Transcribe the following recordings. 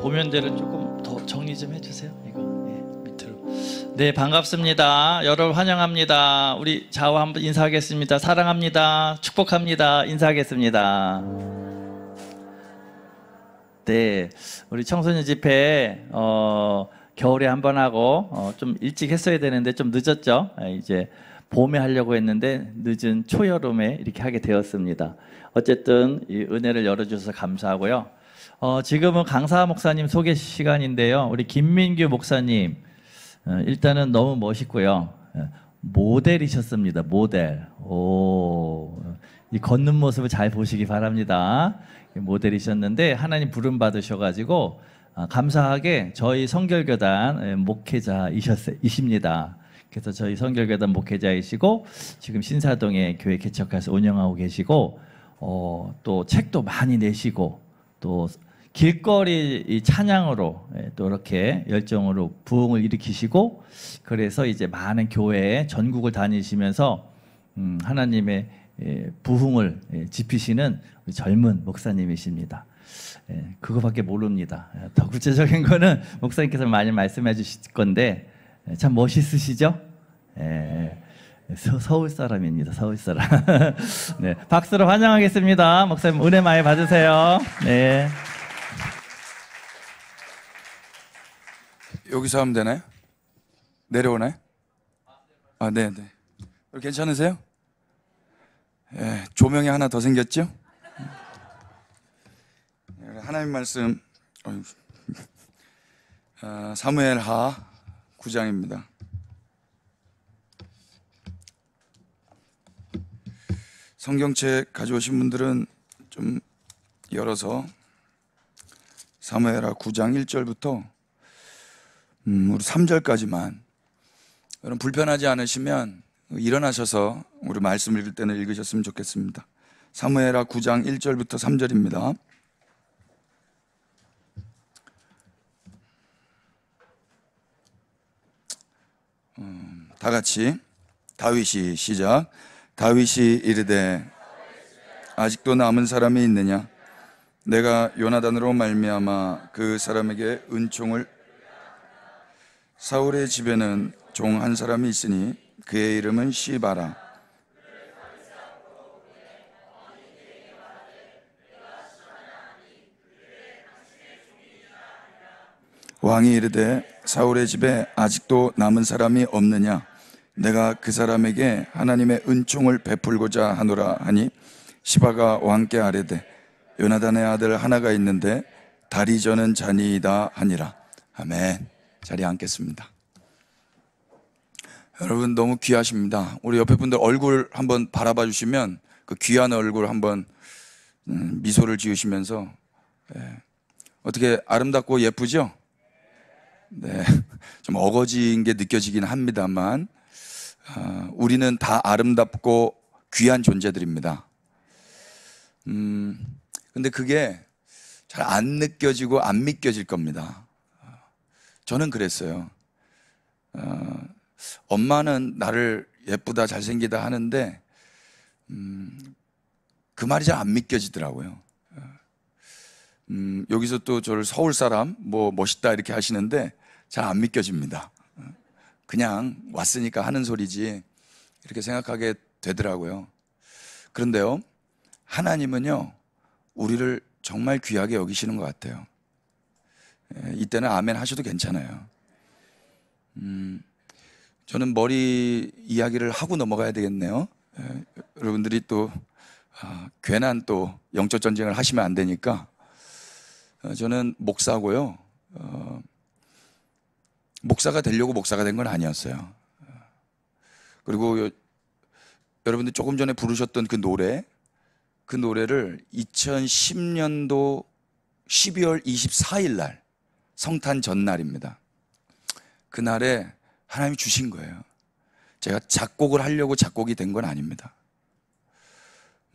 오면대를 조금 더 정리 좀 해주세요. 이거 밑으로. 네, 반갑습니다. 여러분 환영합니다. 우리 좌우 한번 인사하겠습니다. 사랑합니다. 축복합니다. 인사하겠습니다. 네, 우리 청소년 집회 겨울에 한번 하고 좀 일찍 했어야 되는데 좀 늦었죠. 이제 봄에 하려고 했는데 늦은 초여름에 이렇게 하게 되었습니다. 어쨌든 이 은혜를 열어주셔서 감사하고요. 지금은 강사 목사님 소개 시간인데요. 우리 김민규 목사님 일단은 너무 멋있고요. 모델이셨습니다. 모델. 이 걷는 모습을 잘 보시기 바랍니다. 모델이셨는데 하나님 부름 받으셔가지고 감사하게 저희 성결교단 목회자이십니다. 그래서 저희 성결교단 목회자이시고 지금 신사동에 교회 개척해서 운영하고 계시고 또 책도 많이 내시고 또 길거리 이 찬양으로 또 이렇게 열정으로 부흥을 일으키시고 그래서 이제 많은 교회에 전국을 다니시면서 하나님의 부흥을 지피시는 젊은 목사님이십니다. 그거밖에 모릅니다. 더 구체적인 거는 목사님께서 많이 말씀해 주실 건데 참 멋있으시죠? 서울 사람입니다. 서울 사람. 네, 박수로 환영하겠습니다. 목사님 은혜 많이 받으세요. 네. 여기서 하면 되나요? 내려오나요? 아, 네. 괜찮으세요? 조명이 하나 더 생겼죠? 하나님 말씀 사무엘하 9장입니다. 성경책 가져오신 분들은 좀 열어서 사무엘하 9장 1절부터 우리 3절까지만 여러분 불편하지 않으시면 일어나셔서 우리 말씀 읽을 때는 읽으셨으면 좋겠습니다. 사무엘하 9장 1절부터 3절입니다. 다 같이 다윗이 시작. 다윗이 이르되 아직도 남은 사람이 있느냐? 내가 요나단으로 말미암아 그 사람에게 은총을 사울의 집에는 종 한 사람이 있으니 그의 이름은 시바라. 왕이 이르되 사울의 집에 아직도 남은 사람이 없느냐? 내가 그 사람에게 하나님의 은총을 베풀고자 하노라 하니 시바가 왕께 아뢰되 요나단의 아들 하나가 있는데 다리 저는 자니이다 하니라. 아멘. 자리에 앉겠습니다. 여러분 너무 귀하십니다. 우리 옆에 분들 얼굴 한번 바라봐 주시면 그 귀한 얼굴 한번 미소를 지으시면서 어떻게 아름답고 예쁘죠? 네, 좀 어거지인 게 느껴지긴 합니다만 우리는 다 아름답고 귀한 존재들입니다. 근데 그게 잘 안 느껴지고 안 믿겨질 겁니다. 저는 그랬어요. 엄마는 나를 예쁘다 잘생기다 하는데 그 말이 잘 안 믿겨지더라고요. 여기서 또 저를 서울 사람 뭐 멋있다 이렇게 하시는데 잘 안 믿겨집니다. 그냥 왔으니까 하는 소리지 이렇게 생각하게 되더라고요. 그런데요, 하나님은요 우리를 정말 귀하게 여기시는 것 같아요. 이때는 아멘 하셔도 괜찮아요. 저는 머리 이야기를 하고 넘어가야 되겠네요. 여러분들이 또 괜한 또 영적 전쟁을 하시면 안 되니까. 저는 목사고요. 목사가 되려고 목사가 된 건 아니었어요. 그리고 여러분들 조금 전에 부르셨던 그 노래를 2010년도 12월 24일 날 성탄 전날입니다. 그날에 하나님이 주신 거예요. 제가 작곡을 하려고 작곡이 된 건 아닙니다.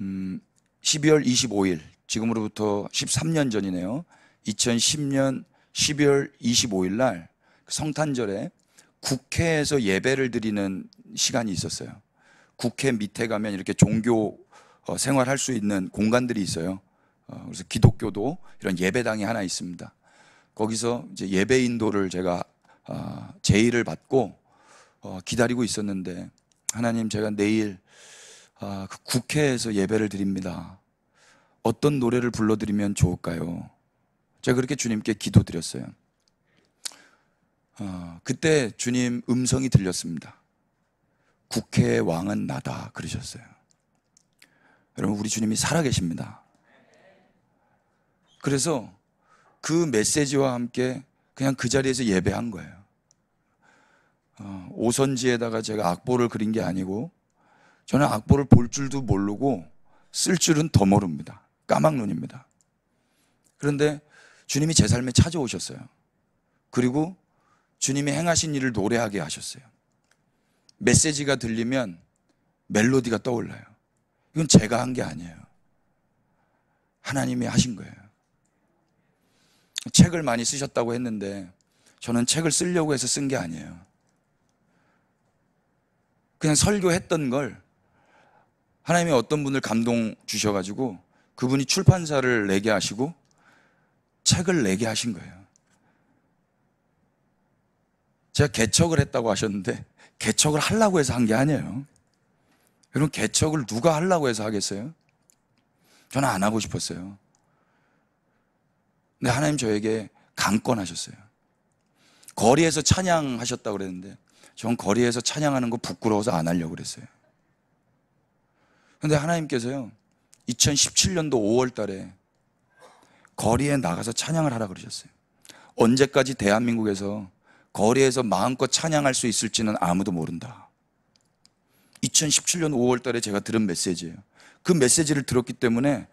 12월 25일 지금으로부터 13년 전이네요. 2010년 12월 25일 날 성탄절에 국회에서 예배를 드리는 시간이 있었어요. 국회 밑에 가면 이렇게 종교 생활할 수 있는 공간들이 있어요. 그래서 기독교도 이런 예배당이 하나 있습니다. 거기서 이제 예배 인도를 제가 제의를 받고 기다리고 있었는데, 하나님, 제가 내일 그 국회에서 예배를 드립니다. 어떤 노래를 불러드리면 좋을까요? 제가 그렇게 주님께 기도드렸어요. 그때 주님 음성이 들렸습니다. 국회의 왕은 나다 그러셨어요. 여러분, 우리 주님이 살아계십니다. 그래서 그 메시지와 함께 그냥 그 자리에서 예배한 거예요. 오선지에다가 제가 악보를 그린 게 아니고, 저는 악보를 볼 줄도 모르고 쓸 줄은 더 모릅니다. 까막눈입니다. 그런데 주님이 제 삶에 찾아오셨어요. 그리고 주님이 행하신 일을 노래하게 하셨어요. 메시지가 들리면 멜로디가 떠올라요. 이건 제가 한 게 아니에요. 하나님이 하신 거예요. 책을 많이 쓰셨다고 했는데, 저는 책을 쓰려고 해서 쓴 게 아니에요. 그냥 설교했던 걸 하나님이 어떤 분을 감동 주셔가지고 그분이 출판사를 내게 하시고 책을 내게 하신 거예요. 제가 개척을 했다고 하셨는데, 개척을 하려고 해서 한 게 아니에요. 여러분, 개척을 누가 하려고 해서 하겠어요? 저는 안 하고 싶었어요. 근데 하나님 저에게 강권하셨어요. 거리에서 찬양하셨다고 그랬는데, 전 거리에서 찬양하는 거 부끄러워서 안 하려고 그랬어요. 근데 하나님께서요, 2017년도 5월 달에 거리에 나가서 찬양을 하라 그러셨어요. 언제까지 대한민국에서 거리에서 마음껏 찬양할 수 있을지는 아무도 모른다. 2017년 5월 달에 제가 들은 메시지예요. 그 메시지를 들었기 때문에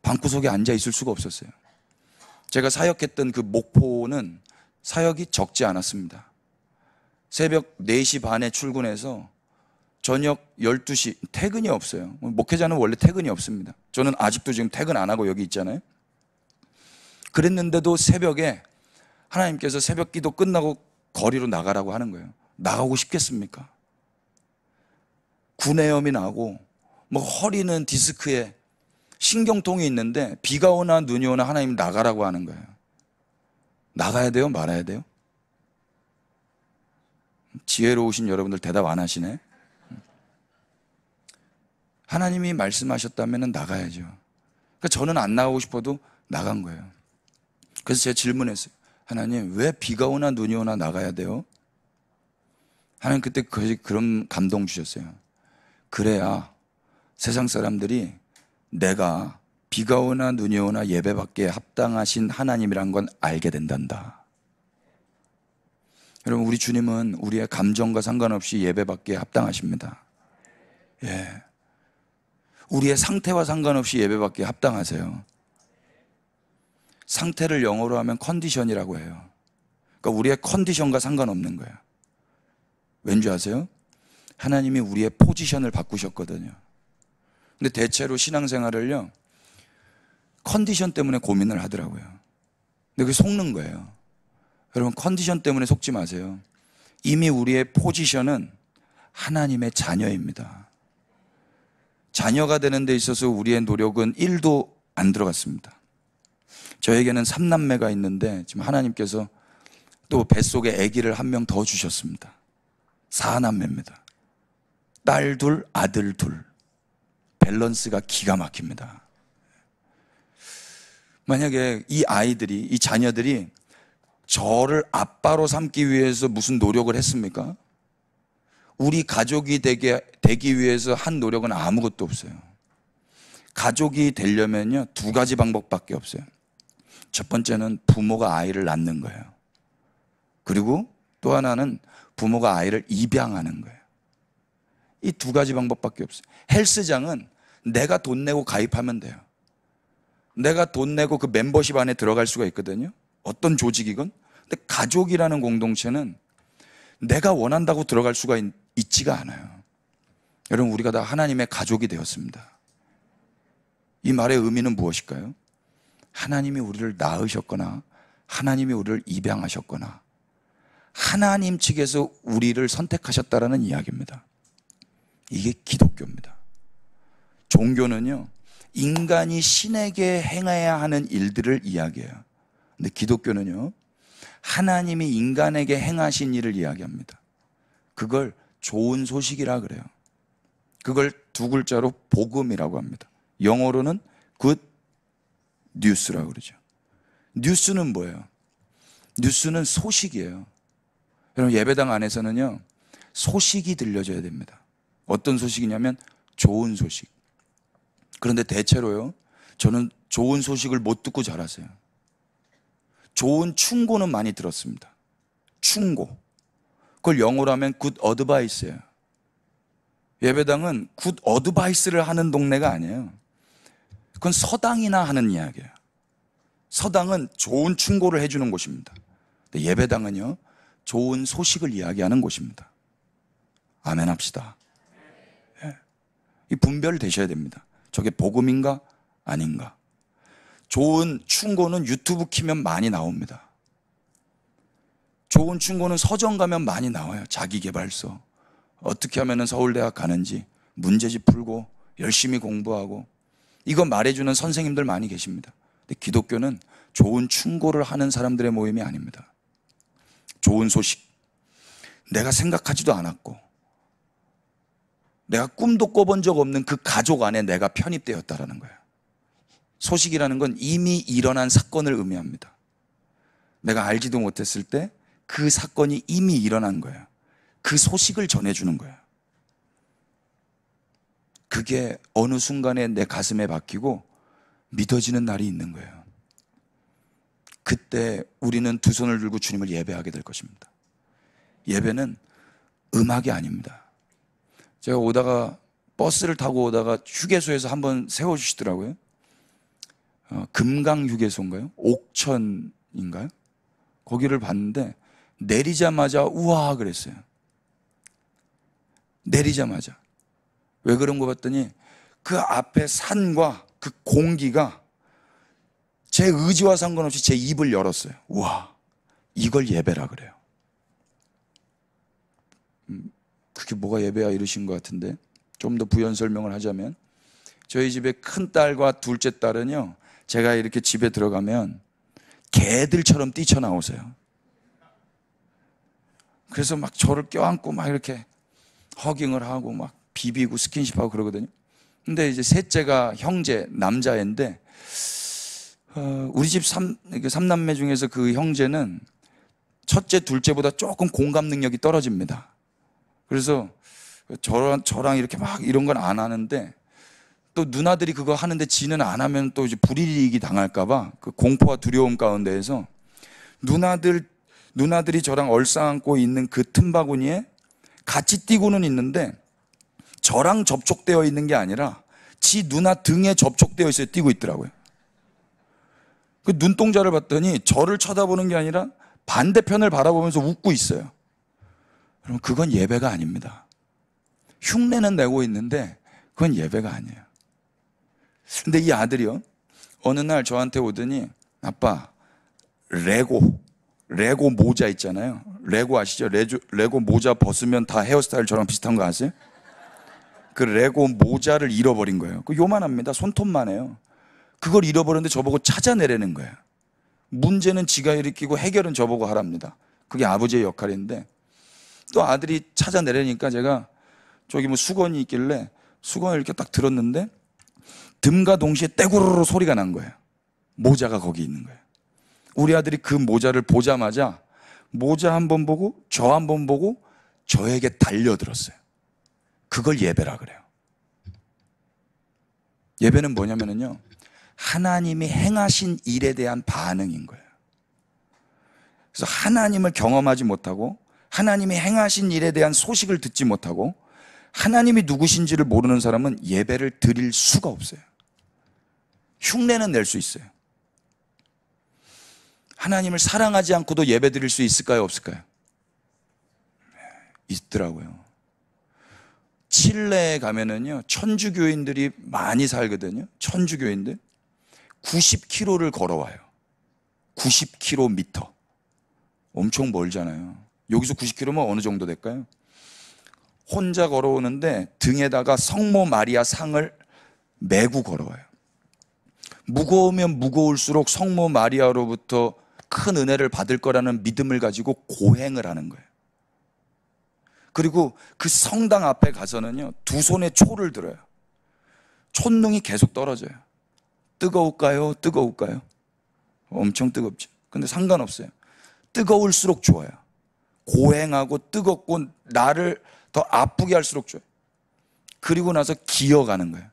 방구석에 앉아 있을 수가 없었어요. 제가 사역했던 그 목포는 사역이 적지 않았습니다. 새벽 4시 반에 출근해서 저녁 12시, 퇴근이 없어요. 목회자는 원래 퇴근이 없습니다. 저는 아직도 지금 퇴근 안 하고 여기 있잖아요. 그랬는데도 새벽에 하나님께서 새벽 기도 끝나고 거리로 나가라고 하는 거예요. 나가고 싶겠습니까? 구내염이 나고 허리는 디스크에 신경통이 있는데 비가 오나 눈이 오나 하나님 나가라고 하는 거예요. 나가야 돼요? 말아야 돼요? 지혜로우신 여러분들 대답 안 하시네. 하나님이 말씀하셨다면 나가야죠. 그러니까 저는 안 나가고 싶어도 나간 거예요. 그래서 제가 질문했어요. 하나님, 왜 비가 오나 눈이 오나 나가야 돼요? 하나님 그때 그런 감동 주셨어요. 그래야 세상 사람들이 내가 비가 오나 눈이 오나 예배받기에 합당하신 하나님이란 건 알게 된단다. 여러분, 우리 주님은 우리의 감정과 상관없이 예배받기에 합당하십니다. 예. 우리의 상태와 상관없이 예배받기에 합당하세요. 상태를 영어로 하면 컨디션이라고 해요. 그러니까 우리의 컨디션과 상관없는 거예요. 왠지 아세요? 하나님이 우리의 포지션을 바꾸셨거든요. 근데 대체로 신앙생활을요, 컨디션 때문에 고민을 하더라고요. 근데 그게 속는 거예요. 여러분, 컨디션 때문에 속지 마세요. 이미 우리의 포지션은 하나님의 자녀입니다. 자녀가 되는 데 있어서 우리의 노력은 1도 안 들어갔습니다. 저에게는 3남매가 있는데 지금 하나님께서 또 뱃속에 아기를 한 명 더 주셨습니다. 4남매입니다. 딸 둘, 아들 둘. 밸런스가 기가 막힙니다. 만약에 이 아이들이, 이 자녀들이 저를 아빠로 삼기 위해서 무슨 노력을 했습니까? 우리 가족이 되기 위해서 한 노력은 아무것도 없어요. 가족이 되려면요, 2가지 방법밖에 없어요. 첫 번째는 부모가 아이를 낳는 거예요. 그리고 또 하나는 부모가 아이를 입양하는 거예요. 이 2가지 방법밖에 없어요. 헬스장은 내가 돈 내고 가입하면 돼요. 내가 돈 내고 그 멤버십 안에 들어갈 수가 있거든요. 어떤 조직이건. 근데 가족이라는 공동체는 내가 원한다고 들어갈 수가 있지가 않아요. 여러분, 우리가 다 하나님의 가족이 되었습니다. 이 말의 의미는 무엇일까요? 하나님이 우리를 낳으셨거나 하나님이 우리를 입양하셨거나 하나님 측에서 우리를 선택하셨다라는 이야기입니다. 이게 기독교입니다. 종교는요, 인간이 신에게 행해야 하는 일들을 이야기해요. 근데 기독교는요, 하나님이 인간에게 행하신 일을 이야기합니다. 그걸 좋은 소식이라 그래요. 그걸 두 글자로 복음이라고 합니다. 영어로는 good news라고 그러죠. 뉴스는 뭐예요? 뉴스는 소식이에요. 여러분, 예배당 안에서는요, 소식이 들려줘야 됩니다. 어떤 소식이냐면 좋은 소식. 그런데 대체로요, 저는 좋은 소식을 못 듣고 자랐어요. 좋은 충고는 많이 들었습니다. 충고. 그걸 영어로 하면 good advice예요. 예배당은 good advice를 하는 동네가 아니에요. 그건 서당이나 하는 이야기예요. 서당은 좋은 충고를 해주는 곳입니다. 근데 예배당은요, 좋은 소식을 이야기하는 곳입니다. 아멘 합시다. 예. 이 분별되셔야 됩니다. 저게 복음인가 아닌가. 좋은 충고는 유튜브 키면 많이 나옵니다. 좋은 충고는 서점 가면 많이 나와요. 자기계발서, 어떻게 하면 서울대학 가는지, 문제집 풀고 열심히 공부하고, 이거 말해주는 선생님들 많이 계십니다. 근데 기독교는 좋은 충고를 하는 사람들의 모임이 아닙니다. 좋은 소식, 내가 생각하지도 않았고 내가 꿈도 꿔본 적 없는 그 가족 안에 내가 편입되었다라는 거예요. 소식이라는 건 이미 일어난 사건을 의미합니다. 내가 알지도 못했을 때 그 사건이 이미 일어난 거예요. 그 소식을 전해주는 거예요. 그게 어느 순간에 내 가슴에 박히고 믿어지는 날이 있는 거예요. 그때 우리는 두 손을 들고 주님을 예배하게 될 것입니다. 예배는 음악이 아닙니다. 제가 오다가 버스를 타고 오다가 휴게소에서 한번 세워주시더라고요. 금강휴게소인가요? 옥천인가요? 거기를 봤는데 내리자마자 우와 그랬어요. 내리자마자. 왜 그런 거 봤더니 그 앞에 산과 그 공기가 제 의지와 상관없이 제 입을 열었어요. 우와, 이걸 예배라 그래요. 그게 뭐가 예배야 이러신 것 같은데, 좀 더 부연 설명을 하자면, 저희 집에 큰 딸과 둘째 딸은요, 제가 이렇게 집에 들어가면 개들처럼 뛰쳐나오세요. 그래서 막 저를 껴안고 막 이렇게 허깅을 하고 막 비비고 스킨십하고 그러거든요. 근데 이제 셋째가 형제, 남자애인데, 우리 집 삼남매 중에서 그 형제는 첫째, 둘째보다 조금 공감 능력이 떨어집니다. 그래서 저랑 이렇게 막 이런 건 안 하는데, 또 누나들이 그거 하는데 지는 안 하면 또 이제 불이익이 당할까봐 그 공포와 두려움 가운데에서 누나들이 저랑 얼싸안고 있는 그 틈바구니에 같이 뛰고는 있는데 저랑 접촉되어 있는 게 아니라 지 누나 등에 접촉되어 있어요. 뛰고 있더라고요. 그 눈동자를 봤더니 저를 쳐다보는 게 아니라 반대편을 바라보면서 웃고 있어요. 그럼 그건 예배가 아닙니다. 흉내는 내고 있는데 그건 예배가 아니에요. 근데 이 아들이요, 어느 날 저한테 오더니, 아빠, 레고 모자 있잖아요. 레고 아시죠? 레고 모자 벗으면 다 헤어스타일 저랑 비슷한 거 아세요? 그 레고 모자를 잃어버린 거예요. 그 요만합니다. 손톱만 해요. 그걸 잃어버렸는데 저보고 찾아내라는 거예요. 문제는 지가 일으키고 해결은 저보고 하랍니다. 그게 아버지의 역할인데, 또 아들이 찾아내려니까 제가 저기 뭐 수건이 있길래 수건을 이렇게 딱 들었는데 듬과 동시에 떼구르르 소리가 난 거예요. 모자가 거기 있는 거예요. 우리 아들이 그 모자를 보자마자 모자 한 번 보고 저 한 번 보고 저에게 달려들었어요. 그걸 예배라 그래요. 예배는 뭐냐면요, 하나님이 행하신 일에 대한 반응인 거예요. 그래서 하나님을 경험하지 못하고 하나님이 행하신 일에 대한 소식을 듣지 못하고 하나님이 누구신지를 모르는 사람은 예배를 드릴 수가 없어요. 흉내는 낼 수 있어요. 하나님을 사랑하지 않고도 예배 드릴 수 있을까요? 없을까요? 있더라고요. 칠레에 가면은요, 천주교인들이 많이 살거든요. 천주교인들 90km를 걸어와요. 90km. 엄청 멀잖아요. 여기서 90km면 어느 정도 될까요? 혼자 걸어오는데 등에다가 성모 마리아 상을 메고 걸어와요. 무거우면 무거울수록 성모 마리아로부터 큰 은혜를 받을 거라는 믿음을 가지고 고행을 하는 거예요. 그리고 그 성당 앞에 가서는요, 두 손에 초를 들어요. 촛능이 계속 떨어져요. 뜨거울까요? 뜨거울까요? 엄청 뜨겁죠. 근데 상관없어요. 뜨거울수록 좋아요. 고행하고 뜨겁고 나를 더 아프게 할수록 좋아요. 그리고 나서 기어가는 거예요.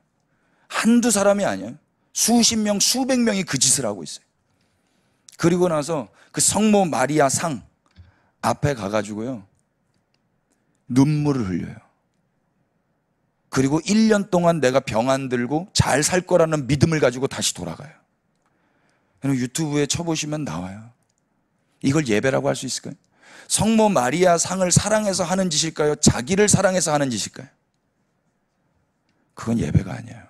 한두 사람이 아니에요. 수십 명, 수백 명이 그 짓을 하고 있어요. 그리고 나서 그 성모 마리아 상 앞에 가가지고요, 눈물을 흘려요. 그리고 1년 동안 내가 병 안 들고 잘 살 거라는 믿음을 가지고 다시 돌아가요. 유튜브에 쳐보시면 나와요. 이걸 예배라고 할 수 있을까요? 성모 마리아 상을 사랑해서 하는 짓일까요? 자기를 사랑해서 하는 짓일까요? 그건 예배가 아니에요.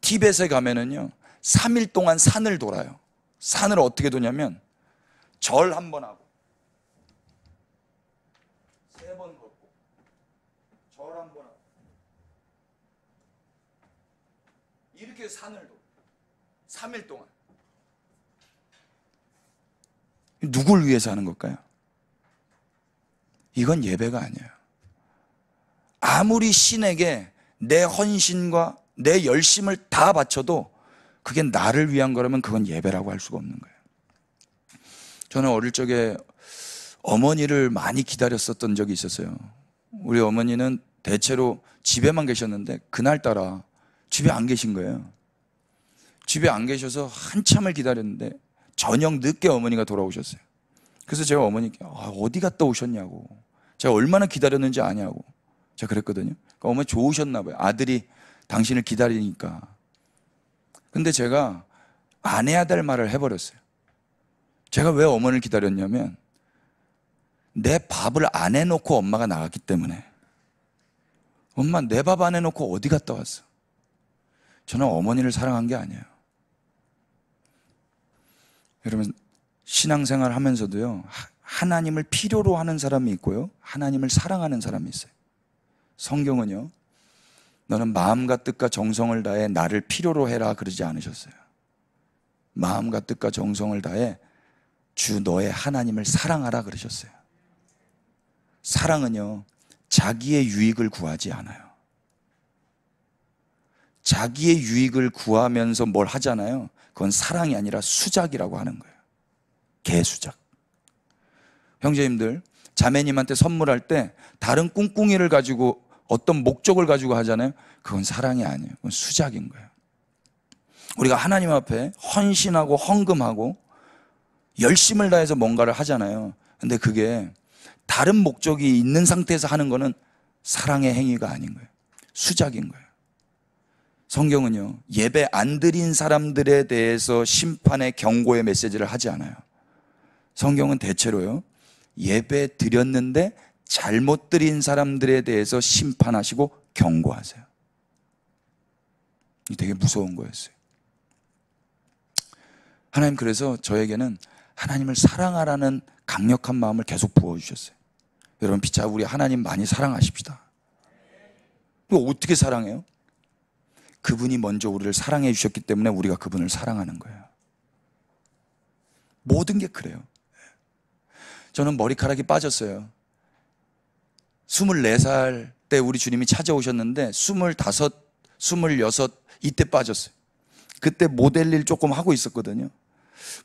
티벳에 가면은요, 3일 동안 산을 돌아요. 산을 어떻게 도냐면 절 한 번 하고 3번 걷고 절 한 번 하고 이렇게 산을 돌아요. 3일 동안. 누굴 위해서 하는 걸까요? 이건 예배가 아니에요. 아무리 신에게 내 헌신과 내 열심을 다 바쳐도 그게 나를 위한 거라면 그건 예배라고 할 수가 없는 거예요. 저는 어릴 적에 어머니를 많이 기다렸었던 적이 있었어요. 우리 어머니는 대체로 집에만 계셨는데 그날따라 집에 안 계신 거예요. 집에 안 계셔서 한참을 기다렸는데 저녁 늦게 어머니가 돌아오셨어요. 그래서 제가 어머니께 어디 갔다 오셨냐고, 제가 얼마나 기다렸는지 아냐고 제가 그랬거든요. 그러니까 어머니 좋으셨나 봐요. 아들이 당신을 기다리니까. 근데 제가 안 해야 될 말을 해버렸어요. 제가 왜 어머니를 기다렸냐면 내 밥을 안 해놓고 엄마가 나갔기 때문에. 엄마 내 밥 안 해놓고 어디 갔다 왔어? 저는 어머니를 사랑한 게 아니에요. 여러분, 신앙생활 하면서도요, 하나님을 필요로 하는 사람이 있고요, 하나님을 사랑하는 사람이 있어요. 성경은요, 너는 마음과 뜻과 정성을 다해 나를 필요로 해라 그러지 않으셨어요. 마음과 뜻과 정성을 다해 주 너의 하나님을 사랑하라 그러셨어요. 사랑은요, 자기의 유익을 구하지 않아요. 자기의 유익을 구하면서 뭘 하잖아요. 그건 사랑이 아니라 수작이라고 하는 거예요. 개수작. 형제님들, 자매님한테 선물할 때 다른 꿍꿍이를 가지고 어떤 목적을 가지고 하잖아요. 그건 사랑이 아니에요. 그건 수작인 거예요. 우리가 하나님 앞에 헌신하고 헌금하고 열심을 다해서 뭔가를 하잖아요. 근데 그게 다른 목적이 있는 상태에서 하는 거는 사랑의 행위가 아닌 거예요. 수작인 거예요. 성경은요, 예배 안 드린 사람들에 대해서 심판의 경고의 메시지를 하지 않아요. 성경은 대체로요, 예배 드렸는데 잘못 드린 사람들에 대해서 심판하시고 경고하세요. 이게 되게 무서운 거였어요. 하나님 그래서 저에게는 하나님을 사랑하라는 강력한 마음을 계속 부어주셨어요. 여러분, 피차 우리 하나님 많이 사랑하십시다. 어떻게 사랑해요? 그분이 먼저 우리를 사랑해 주셨기 때문에 우리가 그분을 사랑하는 거예요. 모든 게 그래요. 저는 머리카락이 빠졌어요. 24살 때 우리 주님이 찾아오셨는데 25, 26 이때 빠졌어요. 그때 모델 일 조금 하고 있었거든요.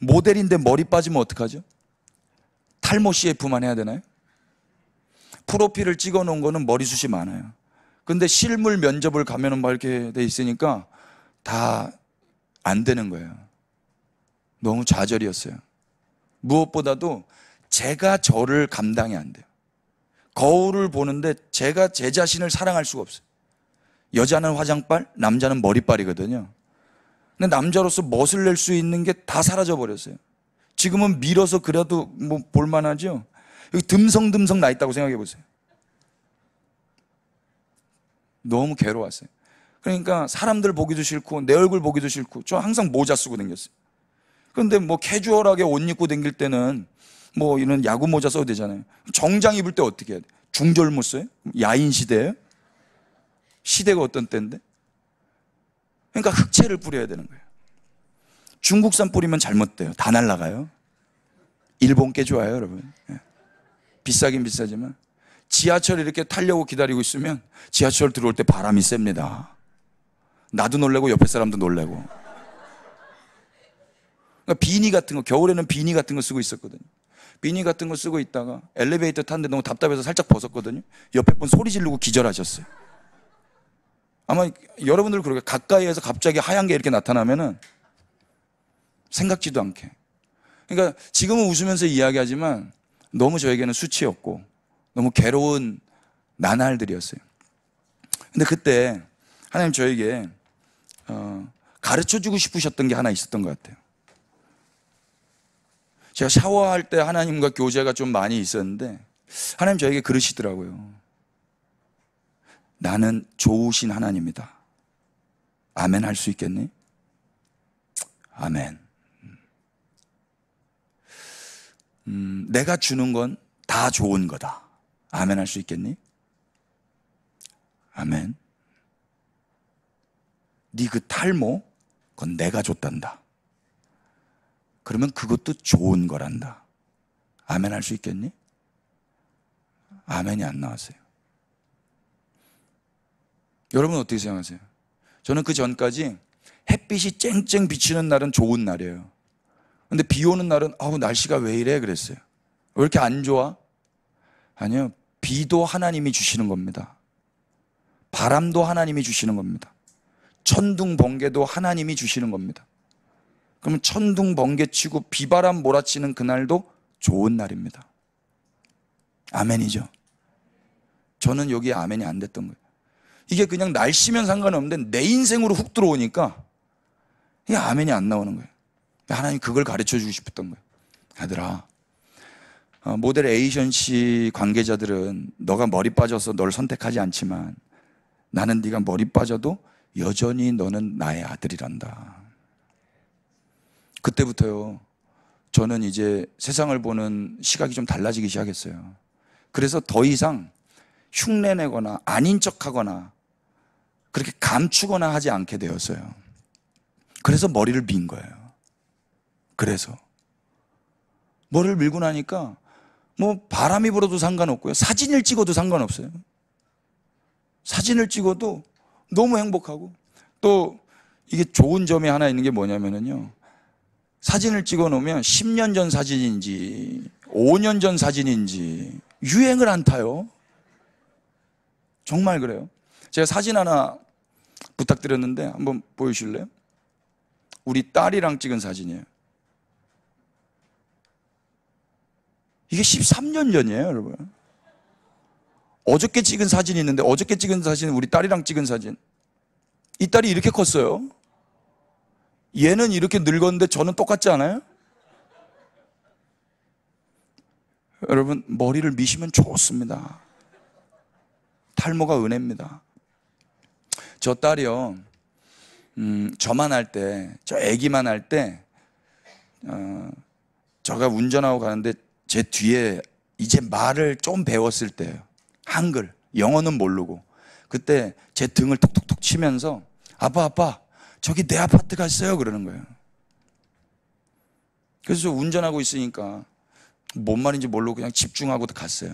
모델인데 머리 빠지면 어떡하죠? 탈모 CF만 해야 되나요? 프로필을 찍어 놓은 거는 머리숱이 많아요. 근데 실물 면접을 가면은 막 이렇게 돼 있으니까 다 안 되는 거예요. 너무 좌절이었어요. 무엇보다도 제가 저를 감당이 안 돼요. 거울을 보는데 제가 제 자신을 사랑할 수가 없어요. 여자는 화장빨, 남자는 머리빨이거든요. 근데 남자로서 멋을 낼 수 있는 게 다 사라져 버렸어요. 지금은 밀어서 그래도 뭐 볼만하죠. 여기 듬성듬성 나 있다고 생각해 보세요. 너무 괴로웠어요. 그러니까 사람들 보기도 싫고 내 얼굴 보기도 싫고, 저 항상 모자 쓰고 다녔어요. 그런데 뭐 캐주얼하게 옷 입고 다닐 때는 뭐 이런 야구 모자 써도 되잖아요. 정장 입을 때 어떻게 해야 돼? 중절모 써요? 야인 시대예요? 시대가 어떤 때인데? 그러니까 흑채를 뿌려야 되는 거예요. 중국산 뿌리면 잘못돼요. 다 날아가요. 일본 게 좋아요, 여러분. 예. 비싸긴 비싸지만 지하철 이렇게 타려고 기다리고 있으면 지하철 들어올 때 바람이 셉니다. 나도 놀래고 옆에 사람도 놀래고. 그러니까 비니 같은 거, 겨울에는 비니 같은 거 쓰고 있었거든요. 비니 같은 거 쓰고 있다가 엘리베이터 탔는데 너무 답답해서 살짝 벗었거든요. 옆에 분 소리 지르고 기절하셨어요. 아마 여러분들 그렇게 가까이에서 갑자기 하얀 게 이렇게 나타나면은 생각지도 않게. 그러니까 지금은 웃으면서 이야기하지만 너무 저에게는 수치였고 너무 괴로운 나날들이었어요. 근데 그때 하나님 저에게 가르쳐주고 싶으셨던 게 하나 있었던 것 같아요. 제가 샤워할 때 하나님과 교제가 좀 많이 있었는데 하나님 저에게 그러시더라고요. 나는 좋으신 하나님이다. 아멘 할 수 있겠니? 아멘. 내가 주는 건 다 좋은 거다. 아멘 할 수 있겠니? 아멘. 네 그 탈모, 그건 내가 줬단다. 그러면 그것도 좋은 거란다. 아멘 할 수 있겠니? 아멘이 안 나왔어요. 여러분 어떻게 생각하세요? 저는 그 전까지 햇빛이 쨍쨍 비치는 날은 좋은 날이에요. 근데 비 오는 날은 날씨가 왜 이래 그랬어요. 왜 이렇게 안 좋아? 아니요. 비도 하나님이 주시는 겁니다. 바람도 하나님이 주시는 겁니다. 천둥 번개도 하나님이 주시는 겁니다. 그러면 천둥 번개 치고 비바람 몰아치는 그날도 좋은 날입니다. 아멘이죠. 저는 여기에 아멘이 안 됐던 거예요. 이게 그냥 날씨면 상관없는데 내 인생으로 훅 들어오니까 이게 아멘이 안 나오는 거예요. 하나님 그걸 가르쳐 주고 싶었던 거예요. 아들아, 모델 에이전시 관계자들은 너가 머리 빠져서 널 선택하지 않지만 나는 네가 머리 빠져도 여전히 너는 나의 아들이란다. 그때부터요, 저는 이제 세상을 보는 시각이 좀 달라지기 시작했어요. 그래서 더 이상 흉내내거나 아닌 척하거나 그렇게 감추거나 하지 않게 되었어요. 그래서 머리를 민 거예요. 그래서 머리를 밀고 나니까 뭐 바람이 불어도 상관없고요, 사진을 찍어도 상관없어요. 사진을 찍어도 너무 행복하고, 또 이게 좋은 점이 하나 있는 게 뭐냐면요, 사진을 찍어 놓으면 10년 전 사진인지 5년 전 사진인지 유행을 안 타요. 정말 그래요. 제가 사진 하나 부탁드렸는데 한번 보여주실래요? 우리 딸이랑 찍은 사진이에요. 이게 13년 전이에요, 여러분. 어저께 찍은 사진이 있는데, 어저께 찍은 사진은 우리 딸이랑 찍은 사진. 이 딸이 이렇게 컸어요. 얘는 이렇게 늙었는데 저는 똑같지 않아요? 여러분, 머리를 미시면 좋습니다. 탈모가 은혜입니다. 저 딸이요, 저만 할 때, 저 아기만 할 때, 저가 운전하고 가는데 제 뒤에 이제 말을 좀 배웠을 때예요. 한글, 영어는 모르고. 그때 제 등을 톡톡톡 치면서 아빠, 저기 내 아파트가 있어요 그러는 거예요. 그래서 저 운전하고 있으니까 뭔 말인지 모르고 그냥 집중하고 갔어요.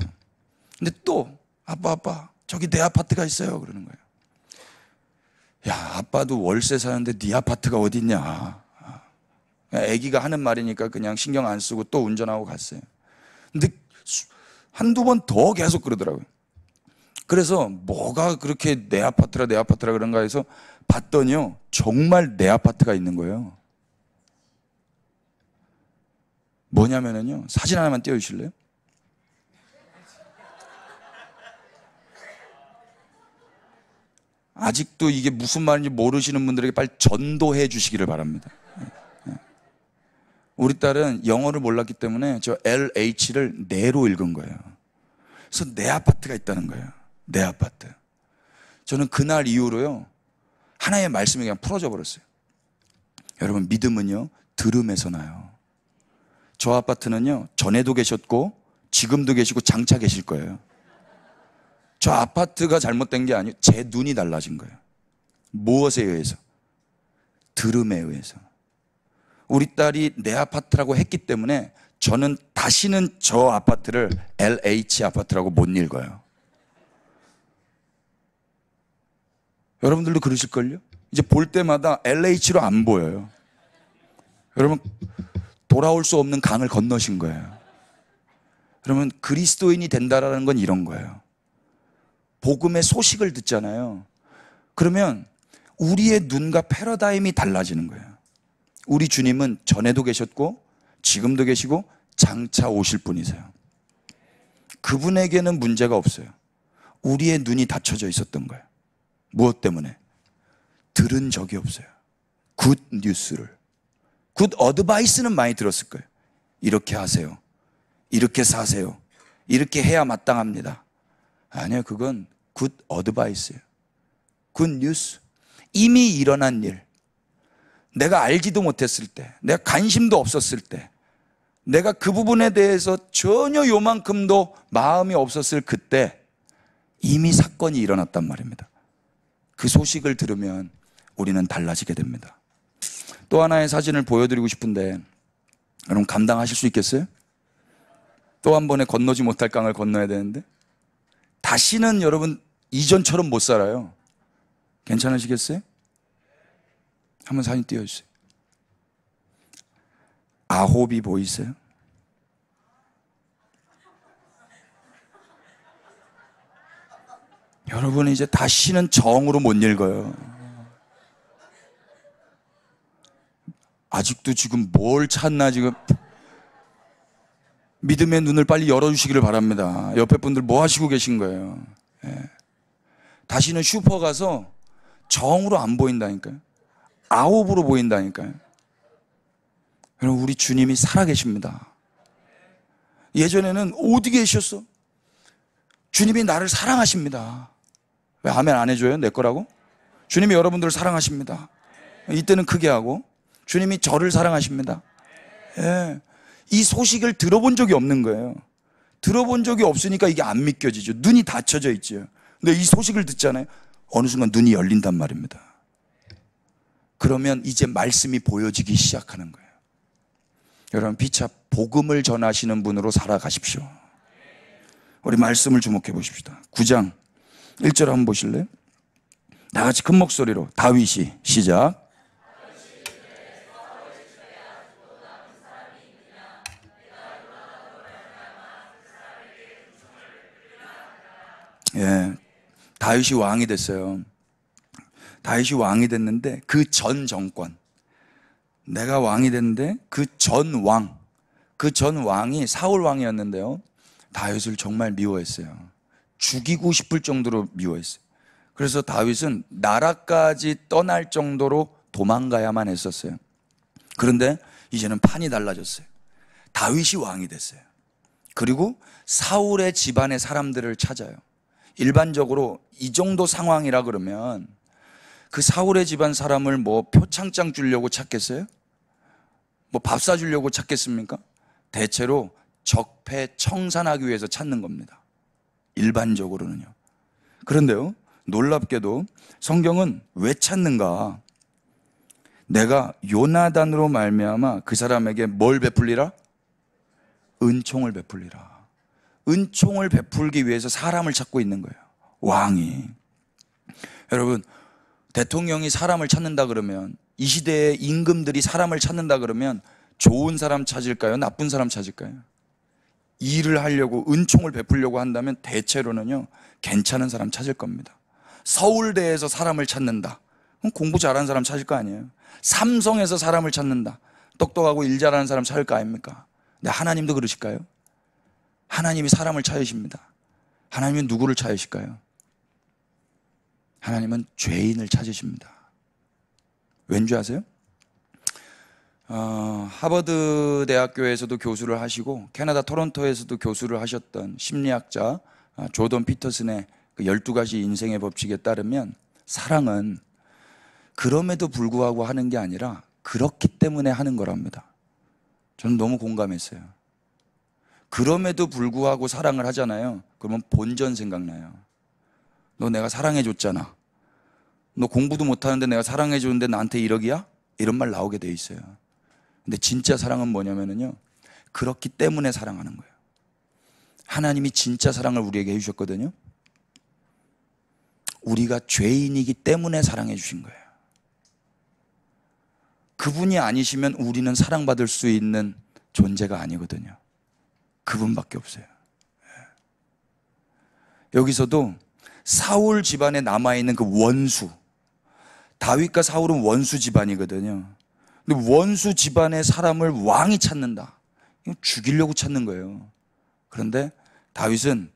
근데 또 아빠, 저기 내 아파트가 있어요 그러는 거예요. 야, 아빠도 월세 사는데 네 아파트가 어디 있냐. 아기가 하는 말이니까 그냥 신경 안 쓰고 또 운전하고 갔어요. 근데 한두 번 더 계속 그러더라고요. 그래서 뭐가 그렇게 내 아파트라 그런가 해서 봤더니요, 정말 내 아파트가 있는 거예요. 뭐냐면요, 사진 하나만 띄워주실래요? 아직도 이게 무슨 말인지 모르시는 분들에게 빨리 전도해 주시기를 바랍니다. 우리 딸은 영어를 몰랐기 때문에 저 LH를 내로 읽은 거예요. 그래서 내 아파트가 있다는 거예요. 내 아파트. 저는 그날 이후로요, 하나의 말씀이 그냥 풀어져 버렸어요. 여러분, 믿음은요, 들음에서 나요. 저 아파트는요, 전에도 계셨고 지금도 계시고 장차 계실 거예요. 저 아파트가 잘못된 게 아니에요. 제 눈이 달라진 거예요. 무엇에 의해서? 들음에 의해서. 우리 딸이 내 아파트라고 했기 때문에 저는 다시는 저 아파트를 LH 아파트라고 못 읽어요. 여러분들도 그러실걸요? 이제 볼 때마다 LH로 안 보여요. 여러분, 돌아올 수 없는 강을 건너신 거예요. 그러면 그리스도인이 된다라는 건 이런 거예요. 복음의 소식을 듣잖아요. 그러면 우리의 눈과 패러다임이 달라지는 거예요. 우리 주님은 전에도 계셨고 지금도 계시고 장차 오실 분이세요. 그분에게는 문제가 없어요. 우리의 눈이 닫혀져 있었던 거예요. 무엇 때문에? 들은 적이 없어요. 굿 뉴스를. 굿 어드바이스는 많이 들었을 거예요. 이렇게 하세요. 이렇게 사세요. 이렇게 해야 마땅합니다. 아니요, 그건 굿 어드바이스예요. 굿 뉴스. 이미 일어난 일. 내가 알지도 못했을 때, 내가 관심도 없었을 때, 내가 그 부분에 대해서 전혀 요만큼도 마음이 없었을 그때 이미 사건이 일어났단 말입니다. 그 소식을 들으면 우리는 달라지게 됩니다. 또 하나의 사진을 보여드리고 싶은데 여러분 감당하실 수 있겠어요? 또 한 번에 건너지 못할 강을 건너야 되는데 다시는 여러분 이전처럼 못 살아요. 괜찮으시겠어요? 한번 사진 띄워주세요. 아홉이 보이세요? 여러분 이제 다시는 정으로 못 읽어요. 아직도 지금 뭘 찾나 지금. 믿음의 눈을 빨리 열어주시기를 바랍니다. 옆에 분들 뭐 하시고 계신 거예요? 예. 다시는 슈퍼 가서 정으로 안 보인다니까요. 아홉으로 보인다니까요. 여러분 우리 주님이 살아계십니다. 예전에는 어디 계셨어? 주님이 나를 사랑하십니다. 왜 아멘 안 해줘요? 내 거라고? 주님이 여러분들을 사랑하십니다. 이때는 크게 하고 주님이 저를 사랑하십니다. 예. 이 소식을 들어본 적이 없는 거예요. 들어본 적이 없으니까 이게 안 믿겨지죠. 눈이 닫혀져 있죠. 근데 이 소식을 듣잖아요. 어느 순간 눈이 열린단 말입니다. 그러면 이제 말씀이 보여지기 시작하는 거예요. 여러분 피차 복음을 전하시는 분으로 살아가십시오. 우리 말씀을 주목해 보십시다. 9장 1절 한번 보실래요? 다 같이 큰 목소리로 다윗이 시작. 예, 다윗이 왕이 됐어요. 다윗이 왕이 됐는데 그 전 정권, 내가 왕이 됐는데 그 전 왕이 사울 왕이었는데요. 다윗을 정말 미워했어요. 죽이고 싶을 정도로 미워했어요. 그래서 다윗은 나라까지 떠날 정도로 도망가야만 했었어요. 그런데 이제는 판이 달라졌어요. 다윗이 왕이 됐어요. 그리고 사울의 집안의 사람들을 찾아요. 일반적으로 이 정도 상황이라 그러면 그 사울의 집안 사람을 뭐 표창장 주려고 찾겠어요? 뭐 밥 사주려고 찾겠습니까? 대체로 적폐 청산하기 위해서 찾는 겁니다. 일반적으로는요. 그런데요, 놀랍게도 성경은 왜 찾는가? 내가 요나단으로 말미암아 그 사람에게 뭘 베풀리라? 은총을 베풀리라. 은총을 베풀기 위해서 사람을 찾고 있는 거예요. 왕이. 여러분, 대통령이 사람을 찾는다 그러면, 이 시대의 임금들이 사람을 찾는다 그러면 좋은 사람 찾을까요? 나쁜 사람 찾을까요? 일을 하려고 은총을 베풀려고 한다면 대체로는요 괜찮은 사람 찾을 겁니다. 서울대에서 사람을 찾는다, 그럼 공부 잘하는 사람 찾을 거 아니에요. 삼성에서 사람을 찾는다, 똑똑하고 일 잘하는 사람 찾을 거 아닙니까? 근데 하나님도 그러실까요? 하나님이 사람을 찾으십니다. 하나님은 누구를 찾으실까요? 하나님은 죄인을 찾으십니다. 왠지 아세요? 하버드 대학교에서도 교수를 하시고 캐나다 토론토에서도 교수를 하셨던 심리학자 조던 피터슨의 그 12가지 인생의 법칙에 따르면 사랑은 그럼에도 불구하고 하는 게 아니라 그렇기 때문에 하는 거랍니다. 저는 너무 공감했어요. 그럼에도 불구하고 사랑을 하잖아요. 그러면 본전 생각나요. 너 내가 사랑해줬잖아. 너 공부도 못하는데 내가 사랑해줬는데 나한테 1억이야? 이런 말 나오게 돼 있어요. 근데 진짜 사랑은 뭐냐면요, 그렇기 때문에 사랑하는 거예요. 하나님이 진짜 사랑을 우리에게 해주셨거든요. 우리가 죄인이기 때문에 사랑해 주신 거예요. 그분이 아니시면 우리는 사랑받을 수 있는 존재가 아니거든요. 그분밖에 없어요. 여기서도 사울 집안에 남아있는 그 원수, 다윗과 사울은 원수 집안이거든요. 근데 원수 집안의 사람을 왕이 찾는다. 이거 죽이려고 찾는 거예요. 그런데 다윗은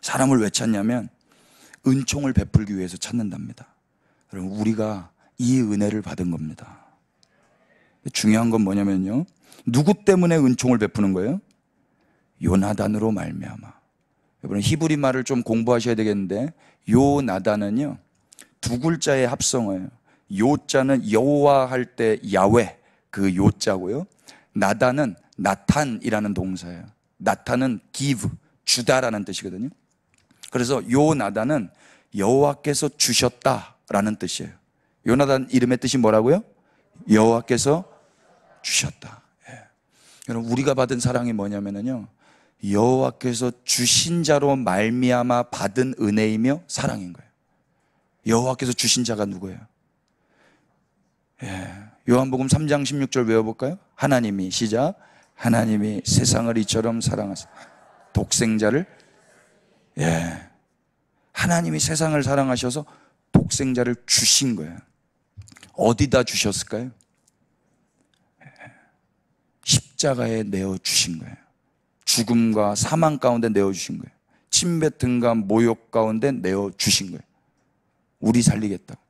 사람을 왜 찾냐면 은총을 베풀기 위해서 찾는답니다. 여러분, 우리가 이 은혜를 받은 겁니다. 중요한 건 뭐냐면요, 누구 때문에 은총을 베푸는 거예요? 요나단으로 말미암아. 여러분, 히브리 말을 좀 공부하셔야 되겠는데, 요나단은요 두 글자의 합성어예요. 요자는 여호와 할 때 야훼, 그 요자고요. 나단은 나탄이라는 동사예요. 나탄은 give, 주다라는 뜻이거든요. 그래서 요나단은 여호와께서 주셨다라는 뜻이에요. 요나단 이름의 뜻이 뭐라고요? 여호와께서 주셨다. 예. 여러분, 우리가 받은 사랑이 뭐냐면요, 여호와께서 주신 자로 말미암아 받은 은혜이며 사랑인 거예요. 여호와께서 주신 자가 누구예요? 예. 요한복음 3장 16절 외워볼까요? 하나님이, 시작, 하나님이 세상을 이처럼 사랑하사 독생자를, 예, 하나님이 세상을 사랑하셔서 독생자를 주신 거예요. 어디다 주셨을까요? 십자가에 내어주신 거예요. 죽음과 사망 가운데 내어주신 거예요. 침뱉음과 모욕 가운데 내어주신 거예요. 우리 살리겠다고.